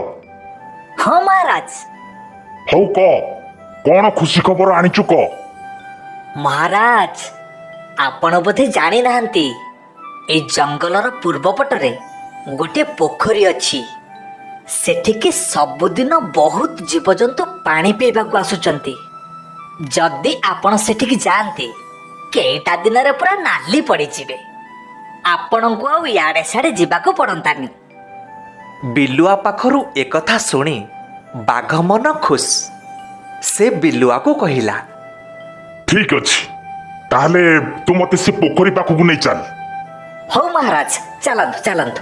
ହଁ ମହାରାଜ। ହଉ କହ, କ'ଣ ଖୁସି ଖବର ଆଣିଛୁ କହ। ମହାରାଜ, ଆପଣ ବୋଧେ ଜାଣିନାହାନ୍ତି, ଏଇ ଜଙ୍ଗଲର ପୂର୍ବ ପଟରେ ଗୋଟେ ପୋଖରୀ ଅଛି। ସେଠିକି ସବୁଦିନ ବହୁତ ଜୀବଜନ୍ତୁ ପାଣି ପିଇବାକୁ ଆସୁଛନ୍ତି। ଯଦି ଆପଣ ସେଠିକି ଯାଆନ୍ତି, କେଇଟା ଦିନରେ ପୁରା ନାଲି ପଡ଼ିଯିବେ। ଆପଣଙ୍କୁ ଆଉ ଇଆଡ଼େ ସିଆଡ଼େ ଯିବାକୁ ପଡ଼ନ୍ତାନି। ବିଲୁଆ ପାଖରୁ ଏକଥା ଶୁଣି ବାଘ ମନ ଖୁସ୍। ସେ ବିଲୁଆକୁ କହିଲା, ଠିକ୍ ଅଛି, ତାହେଲେ ତୁ ମୋତେ ସେ ପୋଖରୀ ପାଖକୁ ନେଇ ଚାଲ। ହଉ ମହାରାଜ, ଚାଲନ୍ତୁ ଚାଲନ୍ତୁ।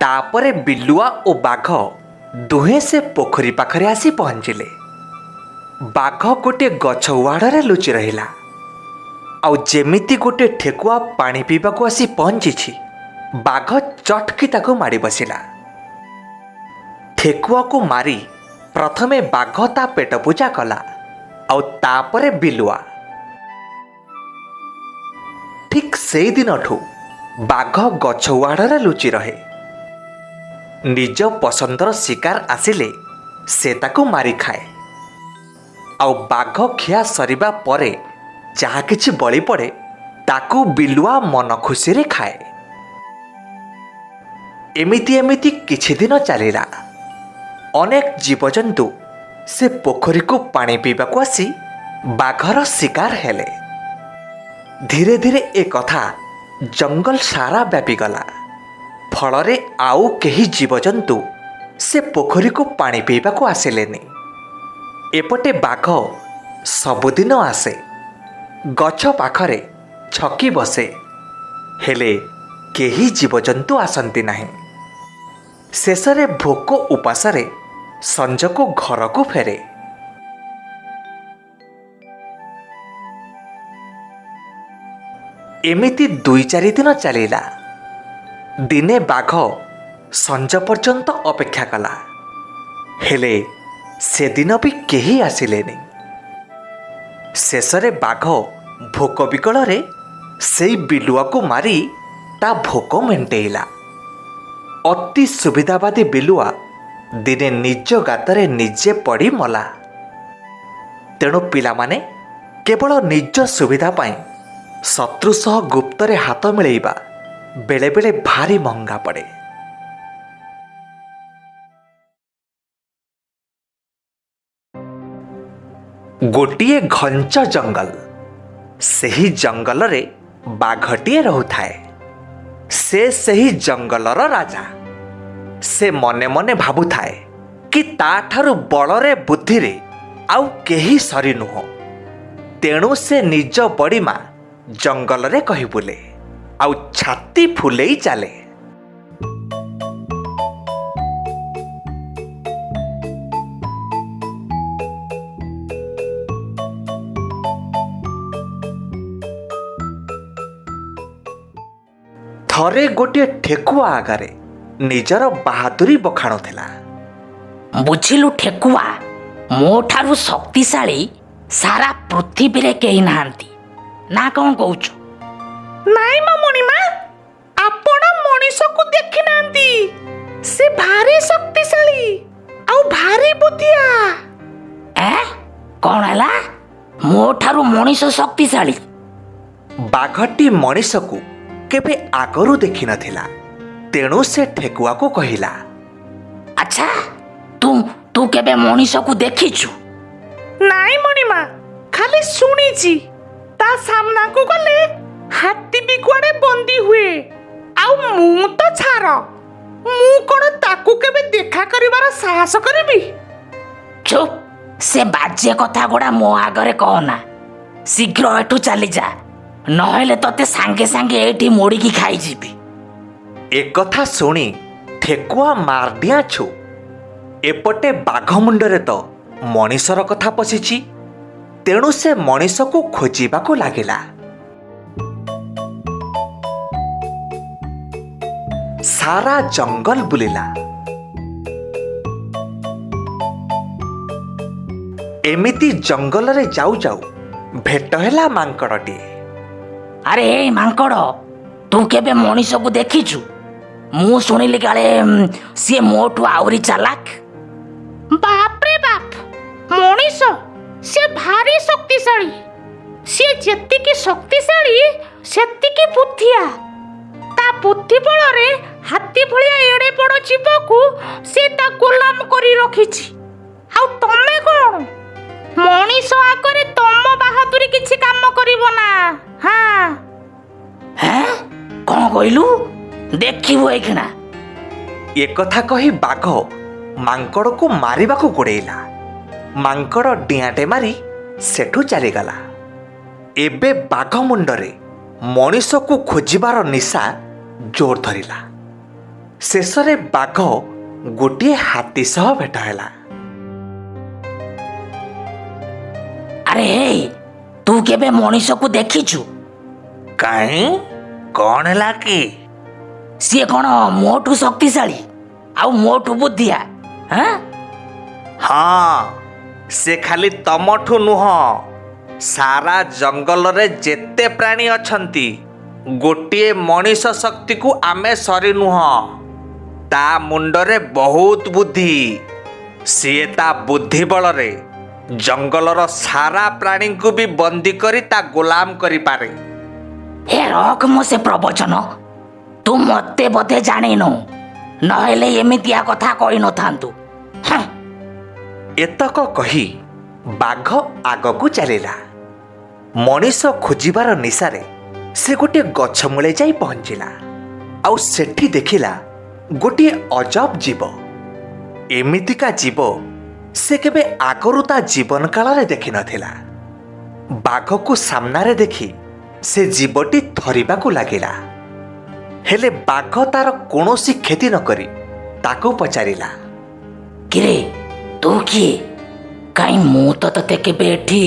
ତାପରେ ବିଲୁଆ ଓ ବାଘ ଦୁହେଁ ସେ ପୋଖରୀ ପାଖରେ ଆସି ପହଞ୍ଚିଲେ। ବାଘ ଗୋଟିଏ ଗଛ ଉଆଡ଼ରେ ଲୁଚି ରହିଲା। ଆଉ ଯେମିତି ଗୋଟିଏ ଠେକୁଆ ପାଣି ପିଇବାକୁ ଆସି ପହଞ୍ଚିଛି, ବାଘ ଚଟକି ତାକୁ ମାଡ଼ି ବସିଲା। ଠେକୁଆକୁ ମାରି ପ୍ରଥମେ ବାଘ ତା ପେଟ ପୂଜା କଲା, ଆଉ ତାପରେ ବିଲୁଆ। ଠିକ୍ ସେଇଦିନଠୁ ବାଘ ଗଛ ଉଆଡ଼ରେ ଲୁଚି ରହେ। ନିଜ ପସନ୍ଦର ଶିକାର ଆସିଲେ ସେ ତାକୁ ମାରି ଖାଏ। ଆଉ ବାଘ ଖିଆ ସରିବା ପରେ ଯାହା କିଛି ବଳି ପଡ଼େ ତାକୁ ବିଲୁଆ ମନ ଖୁସିରେ ଖାଏ। ଏମିତି କିଛି ଦିନ ଚାଲିଲା। ଅନେକ ଜୀବଜନ୍ତୁ ସେ ପୋଖରୀକୁ ପାଣି ପିଇବାକୁ ଆସି ବାଘର ଶିକାର ହେଲେ। ଧୀରେ ଧୀରେ ଏ କଥା ଜଙ୍ଗଲ ସାରା ବ୍ୟାପିଗଲା। ଫଳରେ ଆଉ କେହି ଜୀବଜନ୍ତୁ ସେ ପୋଖରୀକୁ ପାଣି ପିଇବାକୁ ଆସିଲେନି। ଏପଟେ ବାଘ ସବୁଦିନ ଆସେ, ଗଛ ପାଖରେ ଛକି ବସେ, ହେଲେ କେହି ଜୀବଜନ୍ତୁ ଆସନ୍ତି ନାହିଁ। ଶେଷରେ ଭୋକ ଉପାସରେ ସଞ୍ଜକୁ ଘରକୁ ଫେରେ। ଏମିତି 2-4 ଦିନ ଚାଲିଲା। ଦିନେ ବାଘ ସଞ୍ଜ ପର୍ଯ୍ୟନ୍ତ ଅପେକ୍ଷା କଲା, ହେଲେ ସେଦିନ ବି କେହି ଆସିଲେନି। ଶେଷରେ ବାଘ ଭୋକ ବିକଳରେ ସେଇ ବିଲୁଆକୁ ମାରି ତା ଭୋକ ମେଣ୍ଟେଇଲା। ଅତି ସୁବିଧାବାଦୀ ବିଲୁଆ ଦିନେ ନିଜ ଗାତରେ ନିଜେ ପଡ଼ି ମଲା। ତେଣୁ ପିଲାମାନେ କେବଳ ନିଜ ସୁବିଧା ପାଇଁ ଶତ୍ରୁ ସହ ଗୁପ୍ତରେ ହାତ ମିଳେଇବା ବେଳେବେଳେ ଭାରି ମହଙ୍ଗା ପଡ଼େ। ଗୋଟିଏ ଘଞ୍ଚ ଜଙ୍ଗଲ। ସେହି ଜଙ୍ଗଲରେ ବାଘଟିଏ ରହୁଥାଏ। ସେ ସେହି ଜଙ୍ଗଲର ରାଜା। ସେ ମନେ ମନେ ଭାବୁଥାଏ କି ତାଠାରୁ ବଳରେ ବୁଦ୍ଧିରେ ଆଉ କେହି ସରି ନୁହଁ। ତେଣୁ ସେ ନିଜ ବଡ଼ିମା ଜଙ୍ଗଲରେ କହି ବୁଲେ, ଆଉ ଛାତି ଫୁଲେଇ ଚାଲେ। ଥରେ ଗୋଟିଏ ଠେକୁଆ ଆଗରେ ନିଜର ବାହାଦୁରୀ ବଖାଣୁଥିଲା। ବୁଝିଲୁ ଠେକୁଆ, ମୋ ଠାରୁ ଶକ୍ତିଶାଳୀ ସାରା ପୃଥିବୀରେ କେହି ନାହାନ୍ତି, ନା କ'ଣ କହୁଛୁ? ନାଇଁ ମା ମଣିମା, ଆପଣ ମଣିଷକୁ ଦେଖି ନାହାନ୍ତି। ସେ ଭାରି ଶକ୍ତିଶାଳୀ ଆଉ ଭାରି ବୁଦ୍ଧିଆ। କ'ଣ ହେଲା? ମୋ ଠାରୁ ମଣିଷ ଶକ୍ତିଶାଳୀ? ବାଘଟି ମଣିଷକୁ କେବେ ଆଗରୁ ଦେଖିନଥିଲା, ତେଣୁ ସେ ଠେକୁଆକୁ କହିଲା, ଆଚ୍ଛା, ତୁ ତୁ କେବେ ମଣିଷକୁ ଦେଖିଛୁ? ନାଇଁ ମଣିମା, ଖାଲି ଶୁଣିଛି। ତା ସାମ୍ନାକୁ ଗଲେ ହାତୀ ବି କୁଆଡେ ବନ୍ଦୀ ହୁଏ। ଆଉ ମୁଁ ତ ଛାର, ମୁଁ କଣ ତାକୁ କେବେ ଦେଖା କରିବାର ସାହସ କରିବି? ଚୁପ୍, ସେ ବାଜେ କଥା ଗୁଡ଼ା ମୋ ଆଗରେ କହନା। ଶୀଘ୍ର ଏଠୁ ଚାଲିଯା, ନହେଲେ ତତେ ସାଙ୍ଗେ ସାଙ୍ଗେ ଏଇଠି ମୋଡ଼ିକି ଖାଇଯିବି। ଏକଥା ଶୁଣି ଠେକୁଆ ମାରଡିଆଁ ଛୁ। ଏପଟେ ବାଘ ମୁଣ୍ଡରେ ତ ମଣିଷର କଥା ପଶିଛି, ତେଣୁ ସେ ମଣିଷକୁ ଖୋଜିବାକୁ ଲାଗିଲା। ସାରା ଜଙ୍ଗଲ ବୁଲିଲା। ଏମିତି ଜଙ୍ଗଲରେ ଯାଉ ଯାଉ ଭେଟ ହେଲା ମାଙ୍କଡ଼ଟିଏ। ଆରେ ଏଇ ମାଙ୍କଡ଼, ତୁ କେବେ ମଣିଷକୁ ଦେଖିଛୁ? ମୁଁ ଶୁଣିଲି କାଳେ ସିଏ ମୋଠୁ ଆହୁରି ଚାଲାକ। ବାପରେ ବାପ, ମଣିଷ ସେ ଭାରି ଶକ୍ତିଶାଳୀ। ସେ ଯେତିକି ଶକ୍ତିଶାଳୀ ସେତିକି ବୁଦ୍ଧିଆ। ତା ବୁଦ୍ଧି ବଳରେ ହାତୀ ଭଳିଆ ଏଡେ ବଡ଼ ଜୀବକୁ ସେ ତା ଗୋଲାମ କରି ରଖିଛି। ଆଉ ତମେ କଣ? ମଣିଷ ଆଗରେ ତମ ବାହାଦୁରୀ କିଛି କାମ କରିବ ନା। ହଁ, ହେଁ, କ'ଣ କହିଲୁ? ଦେଖିବୁ ଏଇଖିଣା। ଏକଥା କହି ବାଘ ମାଙ୍କଡ଼କୁ ମାରିବାକୁ ଗୋଡ଼େଇଲା। ମାଙ୍କଡ଼ ଡିଆଁଟେ ମାରି ସେଠୁ ଚାଲିଗଲା। ଏବେ ବାଘ ମୁଣ୍ଡରେ ମଣିଷକୁ ଖୋଜିବାର ନିଶା ଜୋର ଧରିଲା। ଶେଷରେ ବାଘ ଗୋଟିଏ ହାତୀ ସହ ଭେଟ ହେଲା। ଆରେ ହେଇ, ତୁ କେବେ ମଣିଷକୁ ଦେଖିଛୁ? କାହିଁ, କ'ଣ ହେଲା କି? ସିଏ କ'ଣ ମୋଠୁ ଶକ୍ତିଶାଳୀ ଆଉ ମୋଠୁ ବୁଦ୍ଧିଆ? ହଁ, ହଁ, ସେ ଖାଲି ତମଠୁ ନୁହଁ, ସାରା ଜଙ୍ଗଲରେ ଯେତେ ପ୍ରାଣୀ ଅଛନ୍ତି ଗୋଟିଏ ମଣିଷ ଶକ୍ତିକୁ ଆମେ ସରି ନୁହଁ। ତା ମୁଣ୍ଡରେ ବହୁତ ବୁଦ୍ଧି। ସିଏ ତା ବୁଦ୍ଧି ବଳରେ ଜଙ୍ଗଲର ସାରା ପ୍ରାଣୀଙ୍କୁ ବି ବନ୍ଦୀ କରି ତା ଗୋଲାମ କରିପାରେ। ହେ ରଖ ମୋ ସେ ପ୍ରବଚନ। ତୁ ମତେ ବୋଧେ ଜାଣିନୁ, ନହେଲେ ଏମିତିଆ କଥା କହିନଥାନ୍ତୁ। ହଁ, ଏତକ କହି ବାଘ ଆଗକୁ ଚାଲିଲା। ମଣିଷ ଖୋଜିବାର ନିଶାରେ ସେ ଗୋଟିଏ ଗଛ ମୂଳେ ଯାଇ ପହଞ୍ଚିଲା। ଆଉ ସେଠି ଦେଖିଲା ଗୋଟିଏ ଅଜବ ଜୀବ। ଏମିତିକା ଜୀବ ସେ କେବେ ଆଗରୁ ତା ଜୀବନ କାଳରେ ଦେଖିନଥିଲା। ବାଘକୁ ସାମ୍ନାରେ ଦେଖି ସେ ଜୀବଟି ଥରିବାକୁ ଲାଗିଲା। ହେଲେ ବାଘ ତାର କୌଣସି କ୍ଷତି ନ କରି ତାକୁ ପଚାରିଲା, କିରେ, ତୁ କିଏ? କାହିଁ ମୁଁ ତ ତତେ କେବେ ଏଠି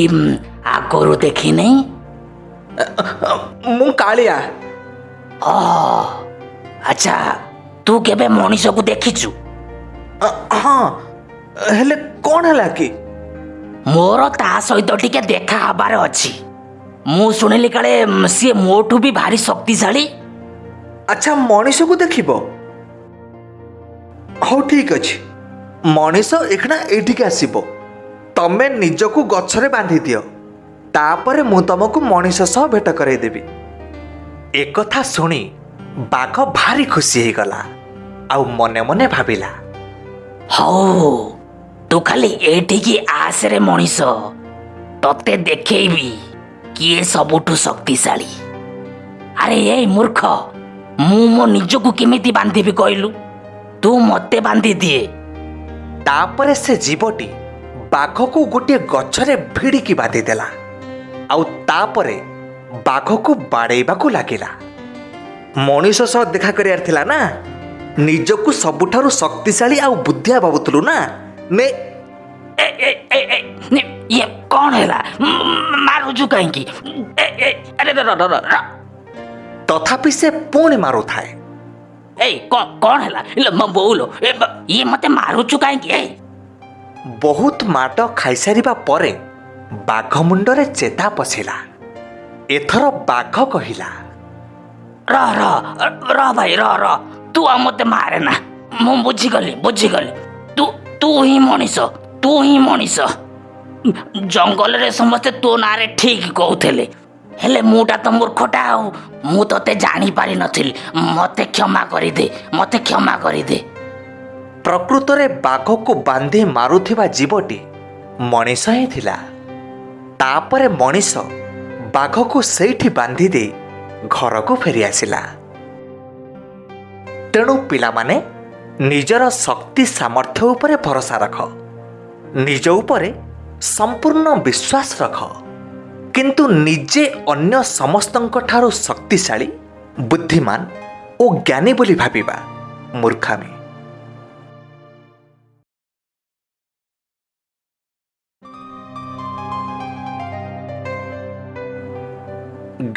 ଆଗରୁ ଦେଖିନି। ମୁଁ କାଳିଆ। ଆଚ୍ଛା, ତୁ କେବେ ମଣିଷକୁ ଦେଖିଛୁ? ହଁ, ହେଲେ କ'ଣ ହେଲା କି? ମୋର ତା ସହିତ ଟିକେ ଦେଖା ହବାର ଅଛି। ମୁଁ ଶୁଣିଲି କାଳେ ସିଏ ମୋଠୁ ବି ଭାରି ଶକ୍ତିଶାଳୀ। ଆଚ୍ଛା, ମଣିଷକୁ ଦେଖିବ? ହଉ ଠିକ୍ ଅଛି, ମଣିଷ ଏଇଖିଣା ଏଇଠିକି ଆସିବ। ତମେ ନିଜକୁ ଗଛରେ ବାନ୍ଧି ଦିଅ, ତାପରେ ମୁଁ ତମକୁ ମଣିଷ ସହ ଭେଟ କରାଇଦେବି। ଏକଥା ଶୁଣି ବାଘ ଭାରି ଖୁସି ହେଇଗଲା। ଆଉ ମନେ ମନେ ଭାବିଲା, ହଉ, ତୁ ଖାଲି ଏଇଠିକି ଆସରେ ମଣିଷ, ତତେ ଦେଖେଇବି କିଏ ସବୁଠୁ ଶକ୍ତିଶାଳୀ। ଆରେ ଏଇ ମୂର୍ଖ, ମୁଁ ମୋ ନିଜକୁ କେମିତି ବାନ୍ଧିବି କହିଲୁ? ତୁ ମତେ ବାନ୍ଧି ଦିଏ। ତାପରେ ସେ ଜୀବଟି ବାଘକୁ ଗୋଟିଏ ଗଛରେ ଭିଡ଼ିକି ବାନ୍ଧିଦେଲା। ଆଉ ତାପରେ ବାଘକୁ ବାଡ଼େଇବାକୁ ଲାଗିଲା। ମଣିଷ ସହ ଦେଖା କରିବାର ଥିଲା ନା, ନିଜକୁ ସବୁଠାରୁ ଶକ୍ତିଶାଳୀ ଆଉ ବୁଦ୍ଧିଆ ଭାବୁଥିଲୁ ନା। ନେ, ଇଏ କ'ଣ ହେଲା? ମାରୁଛୁ କାହିଁକି? ଆରେ ତଥାପି ସେ ପୁଣି ମାରୁଥାଏ। ଏଇ କ'ଣ ହେଲା? ବୋଉଲୋ, ଇଏ ମତେ ମାରୁଛୁ କାହିଁକି? ବହୁତ ମାଡ଼ ଖାଇସାରିବା ପରେ ବାଘ ମୁଣ୍ଡରେ ଚେତା ପଶିଲା। ଏଥର ବାଘ କହିଲା, ର ଭାଇ, ର ତୁ ଆଉ ମତେ ମାରେ ନା। ମୁଁ ବୁଝିଗଲି। ତୁ ହିଁ ମଣିଷ। ଜଙ୍ଗଲରେ ସମସ୍ତେ ତୋ ନାଁରେ ଠିକ୍ କହୁଥିଲେ, ହେଲେ ମୁଁଟା ତ ମୂର୍ଖଟା ଆଉ ମୁଁ ତତେ ଜାଣିପାରିନଥିଲି। ମତେ କ୍ଷମା କରିଦେ, ମତେ କ୍ଷମା କରିଦେ। ପ୍ରକୃତରେ ବାଘକୁ ବାନ୍ଧି ମାରୁଥିବା ଜୀବଟି ମଣିଷ ହିଁ ଥିଲା। ତାପରେ ମଣିଷ ବାଘକୁ ସେଇଠି ବାନ୍ଧି ଦେଇ ଘରକୁ ଫେରିଆସିଲା। ତେଣୁ ପିଲାମାନେ ନିଜର ଶକ୍ତି ସାମର୍ଥ୍ୟ ଉପରେ ଭରସା ରଖ, ନିଜ ଉପରେ ସମ୍ପୂର୍ଣ୍ଣ ବିଶ୍ୱାସ ରଖ, କିନ୍ତୁ ନିଜେ ଅନ୍ୟ ସମସ୍ତଙ୍କ ଠାରୁ ଶକ୍ତିଶାଳୀ, ବୁଦ୍ଧିମାନ ଓ ଜ୍ଞାନୀ ବୋଲି ଭାବିବା ମୂର୍ଖାମୀ।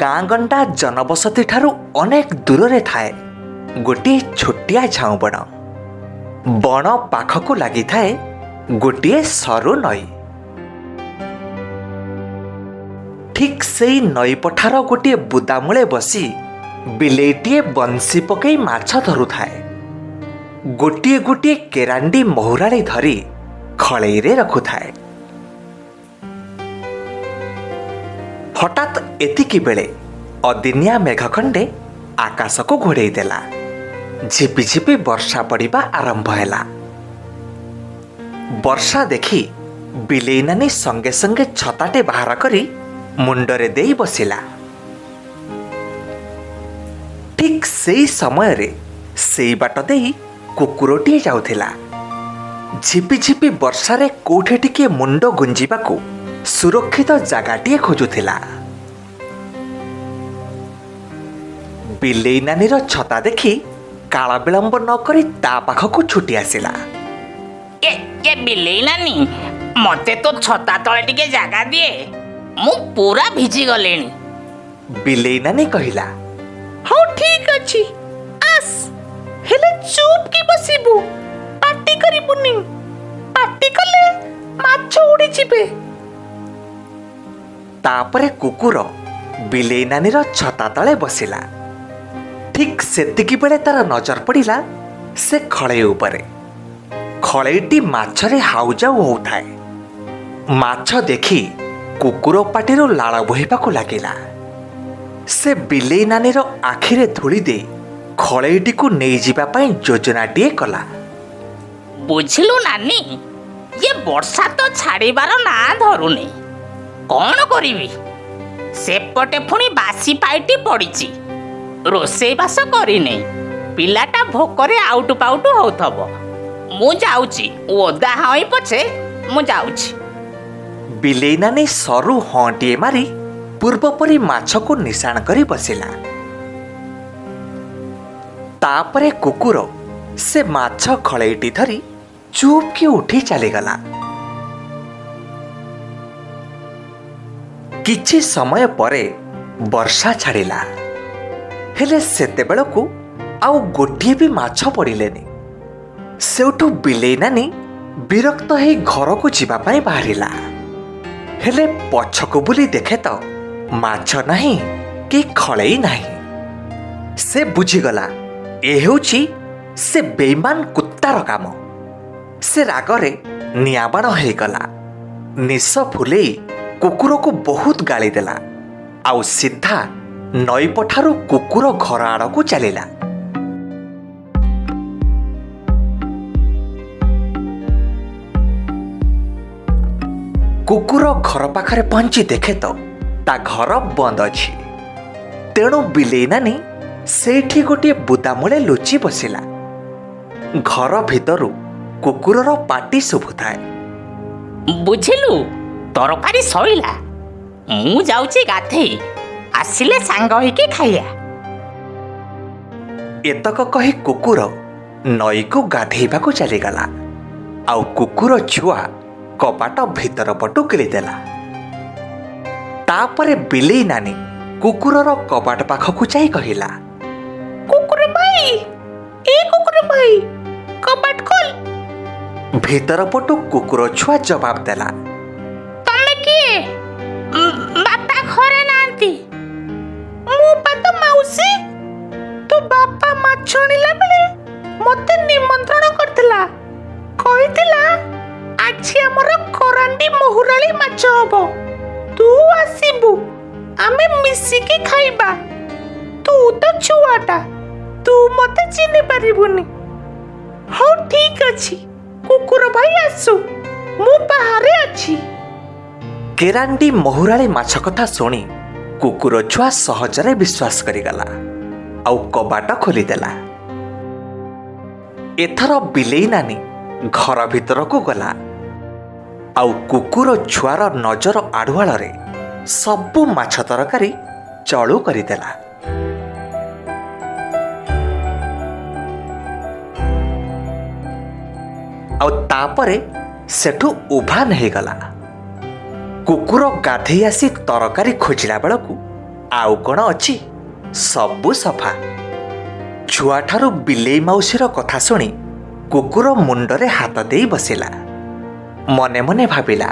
ଗାଁ ଗଣ୍ଡା ଜନବସତି ଠାରୁ ଅନେକ ଦୂରରେ ଥାଏ ଗୋଟିଏ ଛୋଟିଆ ଝାଉଁ ବଣ। ବଣ ପାଖକୁ ଲାଗିଥାଏ ଗୋଟିଏ ସରୁ ନଈ। ଠିକ୍ ସେଇ ନଈ ପଠାର ଗୋଟିଏ ବୁଦାମୂଳେ ବସି ବିଲେଇଟିଏ ବଂଶୀ ପକେଇ ମାଛ ଧରୁଥାଏ। ଗୋଟିଏ ଗୋଟିଏ କେରାଣ୍ଡି ମହୁରାଳି ଧରି ଖଳେଇରେ ରଖୁଥାଏ। ହଠାତ୍ ଏତିକି ବେଳେ ଅଦିନିଆ ମେଘ ଖଣ୍ଡେ ଆକାଶକୁ ଘୋଡ଼େଇ ଦେଲା। ଝିପିଝିପି ବର୍ଷା ପଡ଼ିବା ଆରମ୍ଭ ହେଲା। ବର୍ଷା ଦେଖି ବିଲେଇ ନାନୀ ସଙ୍ଗେ ସଙ୍ଗେ ଛତାଟେ ବାହାର କରି ମୁଣ୍ଡରେ ଦେଇ ବସିଲା। ଠିକ୍ ସେଇ ସମୟରେ ସେଇ ବାଟ ଦେଇ କୁକୁରଟିଏ ଯାଉଥିଲା। ଝିପିଝିପି ବର୍ଷାରେ କୋଉଠି ଟିକିଏ ମୁଣ୍ଡ ଗୁଞ୍ଜିବାକୁ ସୁରକ୍ଷିତ ଜାଗାଟିଏ ଖୋଜୁଥିଲା। ବିଲେଇ ନାନୀର ଛତା ଦେଖି କାଳ ବିଳମ୍ବ ନ କରି ତା ପାଖକୁ ଛୁଟି ଆସିଲା। ଏ ବିଲେଇ ନାନୀ, ମତେ ତୋ ଛତା ତଳେ ଟିକେ ଜାଗା ଦିଏ, ମୁଁ ପୁରା ଭିଜି ଗଲିଣି। ବିଲେଇ ନାନୀ କହିଲା, ହଉ ଠିକ୍ ଅଛି, ଆସ୍, ହେଲେ ଚୁପ୍ କି ବସିବୁ, ପାଟି କରିବୁନି। ପାଟି କଲେ ମାଛ ଉଡ଼ିଯିବେ। ତାପରେ କୁକୁର ବିଲେଇ ନାନୀର ଛତା ତଳେ ବସିଲା। ଠିକ୍ ସେତିକି ବେଳେ ତାର ନଜର ପଡ଼ିଲା ସେ ଖଳେଇ ଉପରେ। ଖଳେଇଟି ମାଛରେ ହାଉଯାଉ ହଉଥାଏ। ମାଛ ଦେଖି କୁକୁର ପାଟିରୁ ଲାଳ ବୋହିବାକୁ ଲାଗିଲା। ସେ ବିଲେଇ ନାନୀର ଆଖିରେ ଧୂଳି ଦେଇ ଖଳେଇଟିକୁ ନେଇଯିବା ପାଇଁ ଯୋଜନାଟିଏ କଲା। ବୁଝିଲୁ ନାନୀ, ଇଏ ବର୍ଷା ତ ଛାଡ଼ିବାର ନାଁ ଧରୁନି। କ'ଣ କରିବି? ସେପଟେ ପୁଣି ବାସି ପାଇଟି ପଡ଼ିଛି, ରୋଷେଇ ବାସ କରିନି। ପିଲାଟା ଭୋକରେ ଆଉଟୁ ପାଉଟୁ ହଉଥିବ। ମୁଁ ଯାଉଛି, ଓଦା ହଇ ପଛେ ମୁଁ ଯାଉଛି। ବିଲେଇ ନାନୀ ସରୁ ହଁଟିଏ ମାରି ପୂର୍ବ ପରି ମାଛକୁ ନିଶାଣ କରି ବସିଲା। ତାପରେ କୁକୁର ସେ ମାଛ ଖଳେଇଟି ଧରି ଚୁପ୍ ଉଠି ଚାଲିଗଲା। କିଛି ସମୟ ପରେ ବର୍ଷା ଛାଡ଼ିଲା, ହେଲେ ସେତେବେଳକୁ ଆଉ ଗୋଟିଏ ବି ମାଛ ପଡ଼ିଲେନି। ସେଉଠୁ ବିଲେଇ ନାନୀ ବିରକ୍ତ ହେଇ ଘରକୁ ଯିବା ପାଇଁ ବାହାରିଲା। ହେଲେ ପଛକୁ ବୁଲି ଦେଖେ ତ ମାଛ ନାହିଁ କି ଖଳେଇ ନାହିଁ। ସେ ବୁଝିଗଲା ଏ ହେଉଛି ସେ ବେଇମାନ କୁତାର କାମ। ସେ ରାଗରେ ନିଆଁବାଣ ହେଇଗଲା। ନିଶ ଫୁଲେଇ କୁକୁରକୁ ବହୁତ ଗାଳି ଦେଲା, ଆଉ ସିଧା ନଈ ପଠାରୁ କୁକୁର ଘର ଆଡ଼କୁ ଚାଲିଲା। କୁକୁର ଘର ପାଖରେ ପହଞ୍ଚି ଦେଖେ ତ ତା ଘର ବନ୍ଦ ଅଛି। ତେଣୁ ବିଲେଇ ନାନୀ ସେଇଠି ଗୋଟିଏ ବୁଦାମୂଳେ ଲୁଚି ବସିଲା। ଘର ଭିତରୁ କୁକୁରର ପାଟି ଶୁଭୁଥାଏ। ବୁଝିଲୁ, ତରକାରୀ ସଇଲା, ମୁଁ ଯାଉଛି ଗାଧେଇ, ଆସିଲେ ସାଙ୍ଗ ହେଇକି ଖାଇବା। ଏତକ କହି କୁକୁର ନଈକୁ ଗାଧେଇବାକୁ ଚାଲିଗଲା, ଆଉ କୁକୁର ଛୁଆ କବାଟ ଭିତର ପଟୁ କିଳିଦେଲା। ତାପରେ ବିଲେଇ ନାନୀ କୁକୁରର କବାଟ ପାଖକୁ ଯାଇ କହିଲା, କୁକୁର ଭାଇ, ଏ କୁକୁର ଭାଇ, କବାଟ ଖୋଲ। ଭିତର ପଟୁ କୁକୁର ଛୁଆ ଜବାବ ଦେଲା, ତମେ କିଏ? ବାପା ଘରେ ନାହାନ୍ତି। ମୁଁ ବା ତ ମାଉସୀ। ତୋ ବାପା ମାଛ ଆଣିଲା ବେଳେ ମତେ ନିମନ୍ତ୍ରଣ କରିଥିଲା, କହିଥିଲା ଆଜି ଆମର କରାଣ୍ଡି ମହୁରାଳି ମାଛ ହବ ତୁ ଆସିବୁ ଆମେ ମିଶିକି ଖାଇବା। ତୁ ତ ଛୁଆଟା ତୁ ମତେ ଚିହ୍ନି ପାରିବୁନି। ହଉ ଠିକ ଅଛି କୁକୁର ଭାଇ ଆସୁ ମୁଁ ବାହାରେ ଅଛି। କେରାଣ୍ଡି ମହୁରାଳି ମାଛ କଥା ଶୁଣି କୁକୁର ଛୁଆ ସହଜରେ ବିଶ୍ୱାସ କରିଗଲା ଆଉ କବାଟ ଖୋଲିଦେଲା। ଏଥର ବିଲେଇ ନାନୀ ଘର ଭିତରକୁ ଗଲା ଆଉ କୁକୁର ଛୁଆର ନଜର ଆଢୁଆଳରେ ସବୁ ମାଛ ତରକାରୀ ଚଳୁ କରିଦେଲା। ଆଉ ତାପରେ ସେଠୁ ଉଭାନ ହେଇଗଲା। କୁକୁର ଗାଧେଇ ଆସି ତରକାରୀ ଖୋଜିଲା ବେଳକୁ ଆଉ କ'ଣ ଅଛି, ସବୁ ସଫା। ଛୁଆଠାରୁ ବିଲେଇ ମାଉସୀର କଥା ଶୁଣି କୁକୁର ମୁଣ୍ଡରେ ହାତ ଦେଇ ବସିଲା। ମନେ ମନେ ଭାବିଲା,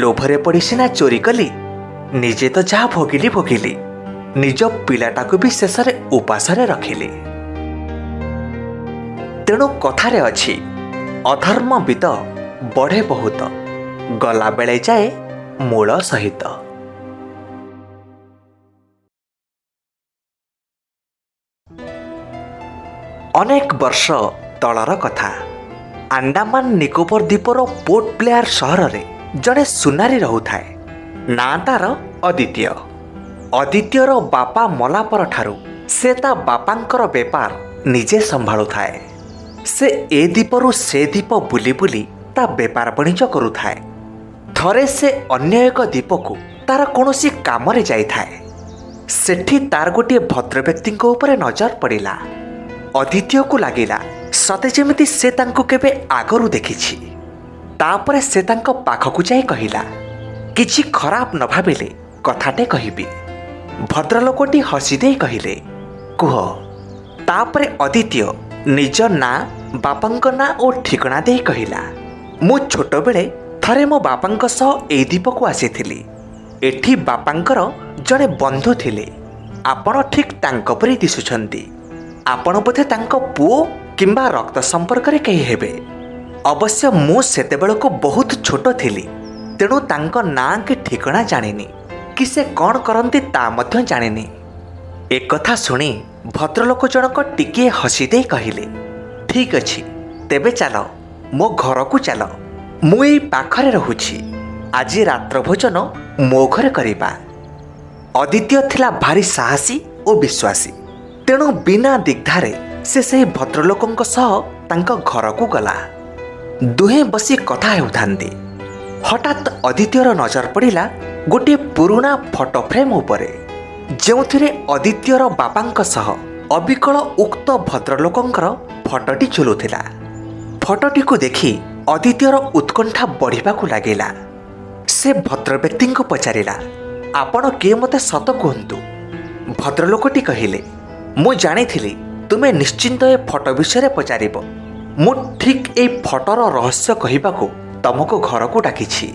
ଲୋଭରେ ପଡ଼ି ସିନା ଚୋରି କଲି, ନିଜେ ତ ଯାହା ଭୋଗିଲି ନିଜ ପିଲାଟାକୁ ବି ଶେଷରେ ଉପାସରେ ରଖିଲି। ତେଣୁ କଥାରେ ଅଛି, ଅଧର୍ମ ବିଦ ବଢ଼େ ବହୁତ, ଗଲାବେଳେ ଯାଏ ମୂଳ ସହିତ। ଅନେକ ବର୍ଷ ତଳର କଥା। ଆଣ୍ଡାମାନ ନିକୋବର ଦ୍ୱୀପର ପୋର୍ଟ ବ୍ଲେୟାର ସହରରେ ଜଣେ ସୁନାରୀ ରହୁଥାଏ। ନାଁ ତାର ଅଦିତ୍ୟ। ଅଦିତ୍ୟର ବାପା ମଲା ପରଠାରୁ ସେ ତା ବାପାଙ୍କର ବେପାର ନିଜେ ସମ୍ଭାଳୁଥାଏ। ସେ ଏ ଦ୍ୱୀପରୁ ସେ ଦ୍ୱୀପ ବୁଲି ବୁଲି ତା ବେପାର ବାଣିଜ୍ୟ କରୁଥାଏ। ଥରେ ସେ ଅନ୍ୟ ଏକ ଦ୍ୱୀପକୁ ତାର କୌଣସି କାମରେ ଯାଇଥାଏ। ସେଠି ତାର ଗୋଟିଏ ଭଦ୍ର ବ୍ୟକ୍ତିଙ୍କ ଉପରେ ନଜର ପଡ଼ିଲା। ଅଦିତ୍ୟକୁ ଲାଗିଲା ସତେ ଯେମିତି ସେ ତାଙ୍କୁ କେବେ ଆଗରୁ ଦେଖିଛି। ତାପରେ ସେ ତାଙ୍କ ପାଖକୁ ଯାଇ କହିଲା, କିଛି ଖରାପ ନ ଭାବିଲେ କଥାଟେ କହିବି। ଭଦ୍ରଲୋକଟି ହସି ଦେଇ କହିଲେ, କୁହ। ତାପରେ ଅଦିତ୍ୟ ନିଜ ନାଁ, ବାପାଙ୍କ ନାଁ ଓ ଠିକଣା ଦେଇ କହିଲା, ମୁଁ ଛୋଟବେଳେ ଥରେ ମୋ ବାପାଙ୍କ ସହ ଏଇ ଦ୍ୱୀପକୁ ଆସିଥିଲି। ଏଠି ବାପାଙ୍କର ଜଣେ ବନ୍ଧୁ ଥିଲେ। ଆପଣ ଠିକ୍ ତାଙ୍କ ପରି ଦିଶୁଛନ୍ତି। ଆପଣ ବୋଧେ ତାଙ୍କ ପୁଅ କିମ୍ବା ରକ୍ତ ସମ୍ପର୍କରେ କେହି ହେବେ। ଅବଶ୍ୟ ମୁଁ ସେତେବେଳକୁ ବହୁତ ଛୋଟ ଥିଲି, ତେଣୁ ତାଙ୍କ ନାଁ କି ଠିକଣା ଜାଣିନି, କି ସେ କ'ଣ କରନ୍ତି ତା ମଧ୍ୟ ଜାଣିନି। ଏକଥା ଶୁଣି ଭଦ୍ରଲୋକ ଜଣକ ଟିକିଏ ହସି ଦେଇ କହିଲେ, ଠିକ୍ ଅଛି, ତେବେ ଚାଲ ମୋ ଘରକୁ ଚାଲ। ମୁଁ ଏଇ ପାଖରେ ରହୁଛି। ଆଜି ରାତ୍ର ଭୋଜନ ମୋ ଘରେ କରିବା। ଅଦିତ୍ୟ ଥିଲା ଭାରି ସାହସୀ ଓ ବିଶ୍ୱାସୀ। ତେଣୁ ବିନା ଦିଗ୍ଧାରେ ସେ ସେହି ଭଦ୍ରଲୋକଙ୍କ ସହ ତାଙ୍କ ଘରକୁ ଗଲା। ଦୁହେଁ ବସି କଥା ହେଉଥାନ୍ତି। ହଠାତ୍ ଅଦିତ୍ୟର ନଜର ପଡ଼ିଲା ଗୋଟିଏ ପୁରୁଣା ଫଟୋ ଫ୍ରେମ୍ ଉପରେ, ଯେଉଁଥିରେ ଅଦିତ୍ୟର ବାପାଙ୍କ ସହ ଅବିକଳ ଉକ୍ତ ଭଦ୍ରଲୋକଙ୍କର ଫଟୋଟି ଝୁଲୁଥିଲା। ଫଟୋଟିକୁ ଦେଖି ଅଦିତ୍ୟର ଉତ୍କଣ୍ଠା ବଢ଼ିବାକୁ ଲାଗିଲା। ସେ ଭଦ୍ରବ୍ୟକ୍ତିଙ୍କୁ ପଚାରିଲା, ଆପଣ କିଏ ମୋତେ ସତ କୁହନ୍ତୁ। ଭଦ୍ରଲୋକଟି କହିଲେ, ମୁଁ ଜାଣିଥିଲି ତୁମେ ନିଶ୍ଚିନ୍ତ ଏ ଫଟୋ ବିଷୟରେ ପଚାରିବ। ମୁଁ ଠିକ୍ ଏଇ ଫଟୋର ରହସ୍ୟ କହିବାକୁ ତମକୁ ଘରକୁ ଡାକିଛି।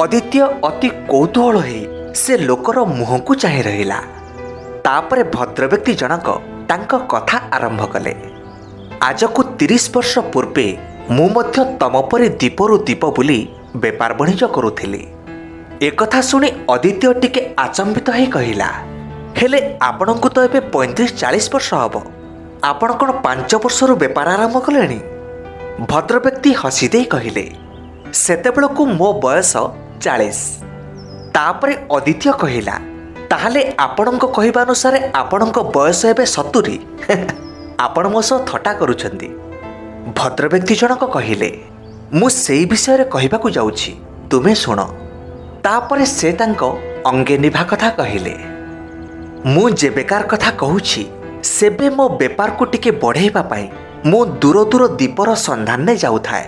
ଅଦିତ୍ୟ ଅତି କୌତୂହଳ ହୋଇ ସେ ଲୋକର ମୁହଁକୁ ଚାହିଁ ରହିଲା। ତାପରେ ଭଦ୍ରବ୍ୟକ୍ତି ଜଣକ ତାଙ୍କ କଥା ଆରମ୍ଭ କଲେ, ଆଜକୁ 30 ବର୍ଷ ପୂର୍ବେ ମୁଁ ମଧ୍ୟ ତମ ପରି ଦ୍ୱୀପରୁ ଦ୍ୱୀପ ବୁଲି ବେପାର ବାଣିଜ୍ୟ କରୁଥିଲି। ଏକଥା ଶୁଣି ଅଦିତ୍ୟ ଟିକେ ଆଚମ୍ବିତ ହୋଇ କହିଲା, ହେଲେ ଆପଣଙ୍କୁ ତ ଏବେ 35-40 ବର୍ଷ ହେବ। ଆପଣ କ'ଣ 5 ବର୍ଷରୁ ବେପାର ଆରମ୍ଭ କଲେଣି? ଭଦ୍ରବ୍ୟକ୍ତି ହସି ଦେଇ କହିଲେ, ସେତେବେଳକୁ ମୋ ବୟସ 40। ତାପରେ ଅଦିତ୍ୟ କହିଲା, ତାହେଲେ ଆପଣଙ୍କ କହିବା ଅନୁସାରେ ଆପଣଙ୍କ ବୟସ ଏବେ 70। ଆପଣ ମୋ ସହ ଥଟ୍ଟା କରୁଛନ୍ତି। ଭଦ୍ରବ୍ୟକ୍ତି ଜଣକ କହିଲେ, ମୁଁ ସେଇ ବିଷୟରେ କହିବାକୁ ଯାଉଛି, ତୁମେ ଶୁଣ। ତାପରେ ସେ ତାଙ୍କ ଅଙ୍ଗେ ନିଭା କଥା କହିଲେ, ମୁଁ ଯେବେକାର କଥା କହୁଛି, ସେବେ ମୋ ବେପାରକୁ ଟିକେ ବଢ଼େଇବା ପାଇଁ ମୁଁ ଦୂର ଦୂର ଦ୍ୱୀପର ସନ୍ଧାନରେ ଯାଉଥାଏ।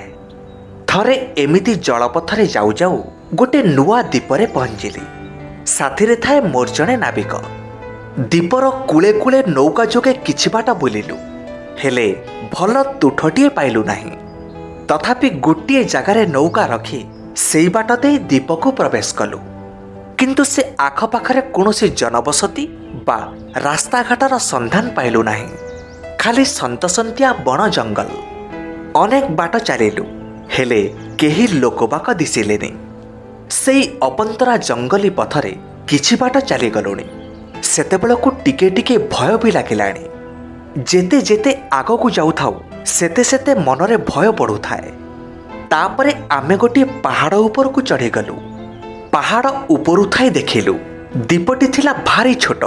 ଥରେ ଏମିତି ଜଳପଥରେ ଯାଉ ଯାଉ ଗୋଟେ ନୂଆ ଦ୍ୱୀପରେ ପହଞ୍ଚିଲି। ସାଥିରେ ଥାଏ ମୋର ଜଣେ ନାବିକ। ଦ୍ୱୀପର କୂଳେ କୂଳେ ନୌକା ଯୋଗେ କିଛି ବାଟ ବୁଲିଲୁ, ହେଲେ ଭଲ ତୁଠଟିଏ ପାଇଲୁ ନାହିଁ। ତଥାପି ଗୋଟିଏ ଜାଗାରେ ନୌକା ରଖି ସେଇ ବାଟ ଦେଇ ଦ୍ୱୀପକୁ ପ୍ରବେଶ କଲୁ। କିନ୍ତୁ ସେ ଆଖପାଖରେ କୌଣସି ଜନବସତି ବା ରାସ୍ତାଘାଟର ସନ୍ଧାନ ପାଇଲୁ ନାହିଁ। ଖାଲି ସନ୍ତସନ୍ତିଆ ବଣ ଜଙ୍ଗଲ। ଅନେକ ବାଟ ଚାଲିଲୁ, ହେଲେ କେହି ଲୋକବାକ ଦିଶିଲେନି। ସେଇ ଅପନ୍ତରା ଜଙ୍ଗଲି ପଥରେ କିଛି ବାଟ ଚାଲିଗଲୁଣି। ସେତେବେଳକୁ ଟିକେ ଟିକେ ଭୟ ବି ଲାଗିଲାଣି। ଯେତେ ଯେତେ ଆଗକୁ ଯାଉଥାଉ ସେତେ ସେତେ ମନରେ ଭୟ ବଢ଼ୁଥାଏ। ତାପରେ ଆମେ ଗୋଟିଏ ପାହାଡ଼ ଉପରକୁ ଚଢ଼ିଗଲୁ। ପାହାଡ଼ ଉପରୁ ଥାଇ ଦେଖିଲୁ ଦ୍ୱୀପଟି ଥିଲା ଭାରି ଛୋଟ।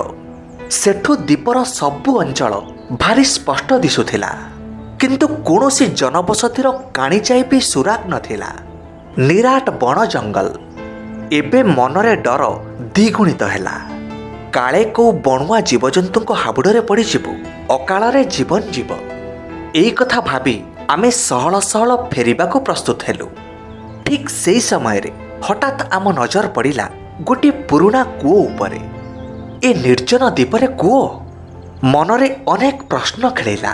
ସେଠୁ ଦ୍ୱୀପର ସବୁ ଅଞ୍ଚଳ ଭାରି ସ୍ପଷ୍ଟ ଦିଶୁଥିଲା, କିନ୍ତୁ କୌଣସି ଜନବସତିର କାଣିଚାଏ ବି ସୁରାଗ ନଥିଲା। ନିରାଟ ବଣ ଜଙ୍ଗଲ। ଏବେ ମନରେ ଡର ଦ୍ୱିଗୁଣିତ ହେଲା। କାଳେ କୋଉ ବଣୁଆ ଜୀବଜନ୍ତୁଙ୍କ ହାବୁଡ଼ରେ ପଡ଼ିଯିବୁ, ଅକାଳରେ ଜୀବନ ଯିବ। ଏଇ କଥା ଭାବି ଆମେ ସହଳ ସହଳ ଫେରିବାକୁ ପ୍ରସ୍ତୁତ ହେଲୁ। ଠିକ୍ ସେହି ସମୟରେ ହଠାତ୍ ଆମ ନଜର ପଡ଼ିଲା ଗୋଟିଏ ପୁରୁଣା କୂଅ ଉପରେ। ଏ ନିର୍ଜନ ଦ୍ୱୀପରେ କୂଅ? ମନରେ ଅନେକ ପ୍ରଶ୍ନ ଖେଳିଲା।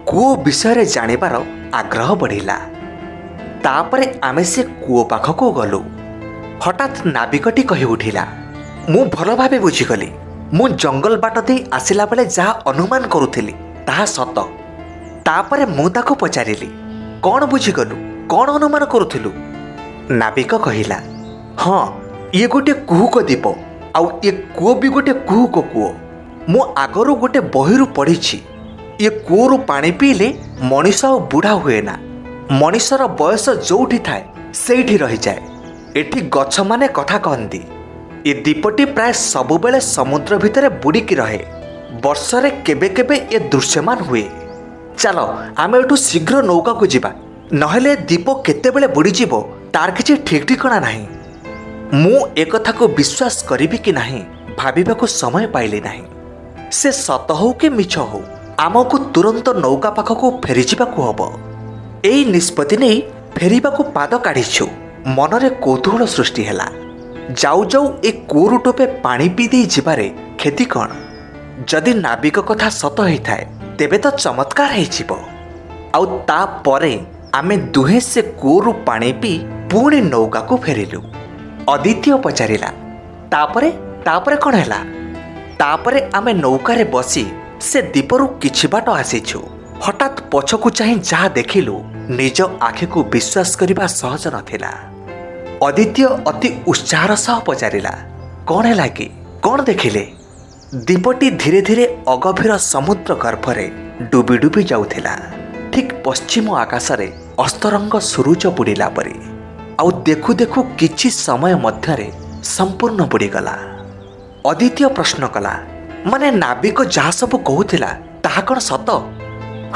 କୂଅ ବିଷୟରେ ଜାଣିବାର ଆଗ୍ରହ ବଢ଼ିଲା। ତାପରେ ଆମେ ସେ କୂଅ ପାଖକୁ ଗଲୁ। ହଠାତ୍ ନାବିକଟି କହି ଉଠିଲା, ମୁଁ ଭଲ ଭାବେ ବୁଝିଗଲି। ମୁଁ ଜଙ୍ଗଲ ବାଟ ଦେଇ ଆସିଲା ବେଳେ ଯାହା ଅନୁମାନ କରୁଥିଲି ତାହା ସତ। ତାପରେ ମୁଁ ତାକୁ ପଚାରିଲି, କ'ଣ ବୁଝିଗଲୁ, କ'ଣ ଅନୁମାନ କରୁଥିଲୁ? ନାବିକ କହିଲା, ହଁ, ଇଏ ଗୋଟିଏ କୁହୁକ ଦ୍ୱୀପ, ଆଉ ଏ କୂଅ ବି ଗୋଟିଏ କୁହୁକ କୂଅ। ମୁଁ ଆଗରୁ ଗୋଟେ ବହିରୁ ପଢ଼ିଛି, ଏ କୂଅରୁ ପାଣି ପିଇଲେ ମଣିଷ ଆଉ ବୁଢ଼ା ହୁଏ ନା। ମଣିଷର ବୟସ ଯୋଉଠି ଥାଏ ସେଇଠି ରହିଯାଏ। ଏଠି ଗଛମାନେ କଥା କହନ୍ତି। ଏ ଦ୍ୱୀପଟି ପ୍ରାୟ ସବୁବେଳେ ସମୁଦ୍ର ଭିତରେ ବୁଡ଼ିକି ରହେ। ବର୍ଷରେ କେବେ କେବେ ଏ ଦୃଶ୍ୟମାନ ହୁଏ। ଚାଲ ଆମେ ଏଠୁ ଶୀଘ୍ର ନୌକାକୁ ଯିବା, ନହେଲେ ଦ୍ୱୀପ କେତେବେଳେ ବୁଡ଼ିଯିବ ତାର କିଛି ଠିକ୍ ଠିକଣା ନାହିଁ। ମୁଁ ଏକଥାକୁ ବିଶ୍ୱାସ କରିବି କି ନାହିଁ ଭାବିବାକୁ ସମୟ ପାଇଲି ନାହିଁ। ସେ ସତ ହଉ କି ମିଛ ହଉ, ଆମକୁ ତୁରନ୍ତ ନୌକା ପାଖକୁ ଫେରିଯିବାକୁ ହେବ। ଏଇ ନିଷ୍ପତ୍ତି ନେଇ ଫେରିବାକୁ ପାଦ କାଢ଼ିଛୁ। ମନରେ କୌତୂହଳ ସୃଷ୍ଟି ହେଲା। ଯାଉ ଯାଉ ଏ କୂଅରୁ ଟୋପେ ପାଣି ପିଇ ଦେଇ ଯିବାରେ କ୍ଷତି କ'ଣ? ଯଦି ନାବିକ କଥା ସତ ହେଇଥାଏ ତେବେ ତ ଚମତ୍କାର ହେଇଯିବ। ଆଉ ତାପରେ ଆମେ ଦୁହେଁ ସେ କୂଅରୁ ପାଣି ପିଇ ପୁଣି ନୌକାକୁ ଫେରିଲୁ। ଅଦିତ୍ୟ ପଚାରିଲା, ତାପରେ ତାପରେ କ'ଣ ହେଲା? ତାପରେ ଆମେ ନୌକାରେ ବସି ସେ ଦ୍ୱୀପରୁ କିଛି ବାଟ ଆସିଛୁ। ହଠାତ୍ ପଛକୁ ଚାହିଁ ଯାହା ଦେଖିଲୁ ନିଜ ଆଖିକୁ ବିଶ୍ୱାସ କରିବା ସହଜ ନଥିଲା। ଅଦିତ୍ୟ ଅତି ଉତ୍ସାହର ସହ ପଚାରିଲା, କ'ଣ ହେଲା କି, କ'ଣ ଦେଖିଲେ? ଦ୍ୱୀପଟି ଧୀରେ ଧୀରେ ଅଗଭୀର ସମୁଦ୍ର ଗର୍ଭରେ ଡୁବି ଡୁବି ଯାଉଥିଲା, ଠିକ୍ ପଶ୍ଚିମ ଆକାଶରେ ଅସ୍ତରଙ୍ଗ ସୁରୁଜ ବୁଡ଼ିଲା ପରି। ଆଉ ଦେଖୁ ଦେଖୁ କିଛି ସମୟ ମଧ୍ୟରେ ସମ୍ପୂର୍ଣ୍ଣ ବୁଡ଼ିଗଲା। ଅଦିତ୍ୟ ପ୍ରଶ୍ନ କଲା, ମାନେ ନାବିକ ଯାହା ସବୁ କହୁଥିଲା ତାହା କ'ଣ ସତ?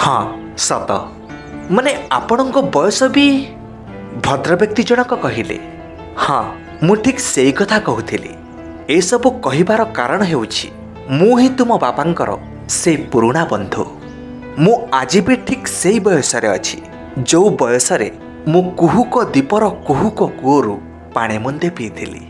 ହଁ, ସତ। ମାନେ ଆପଣଙ୍କ ବୟସ ବି? ଭଦ୍ରବ୍ୟକ୍ତି ଜଣକ କହିଲେ, ହଁ, ମୁଁ ଠିକ୍ ସେଇ କଥା କହୁଥିଲି। ଏସବୁ କହିବାର କାରଣ ହେଉଛି ମୁଁ ହିଁ ତୁମ ବାପାଙ୍କର ସେଇ ପୁରୁଣା ବନ୍ଧୁ। ମୁଁ ଆଜି ବି ଠିକ୍ ସେଇ ବୟସରେ ଅଛି ଯେଉଁ ବୟସରେ ମୁଁ କୁହୁକ ଦ୍ୱୀପର କୁହୁକ କୂଅରୁ ପାଣି ମୁନ୍ଦେ ପିଇଥିଲି।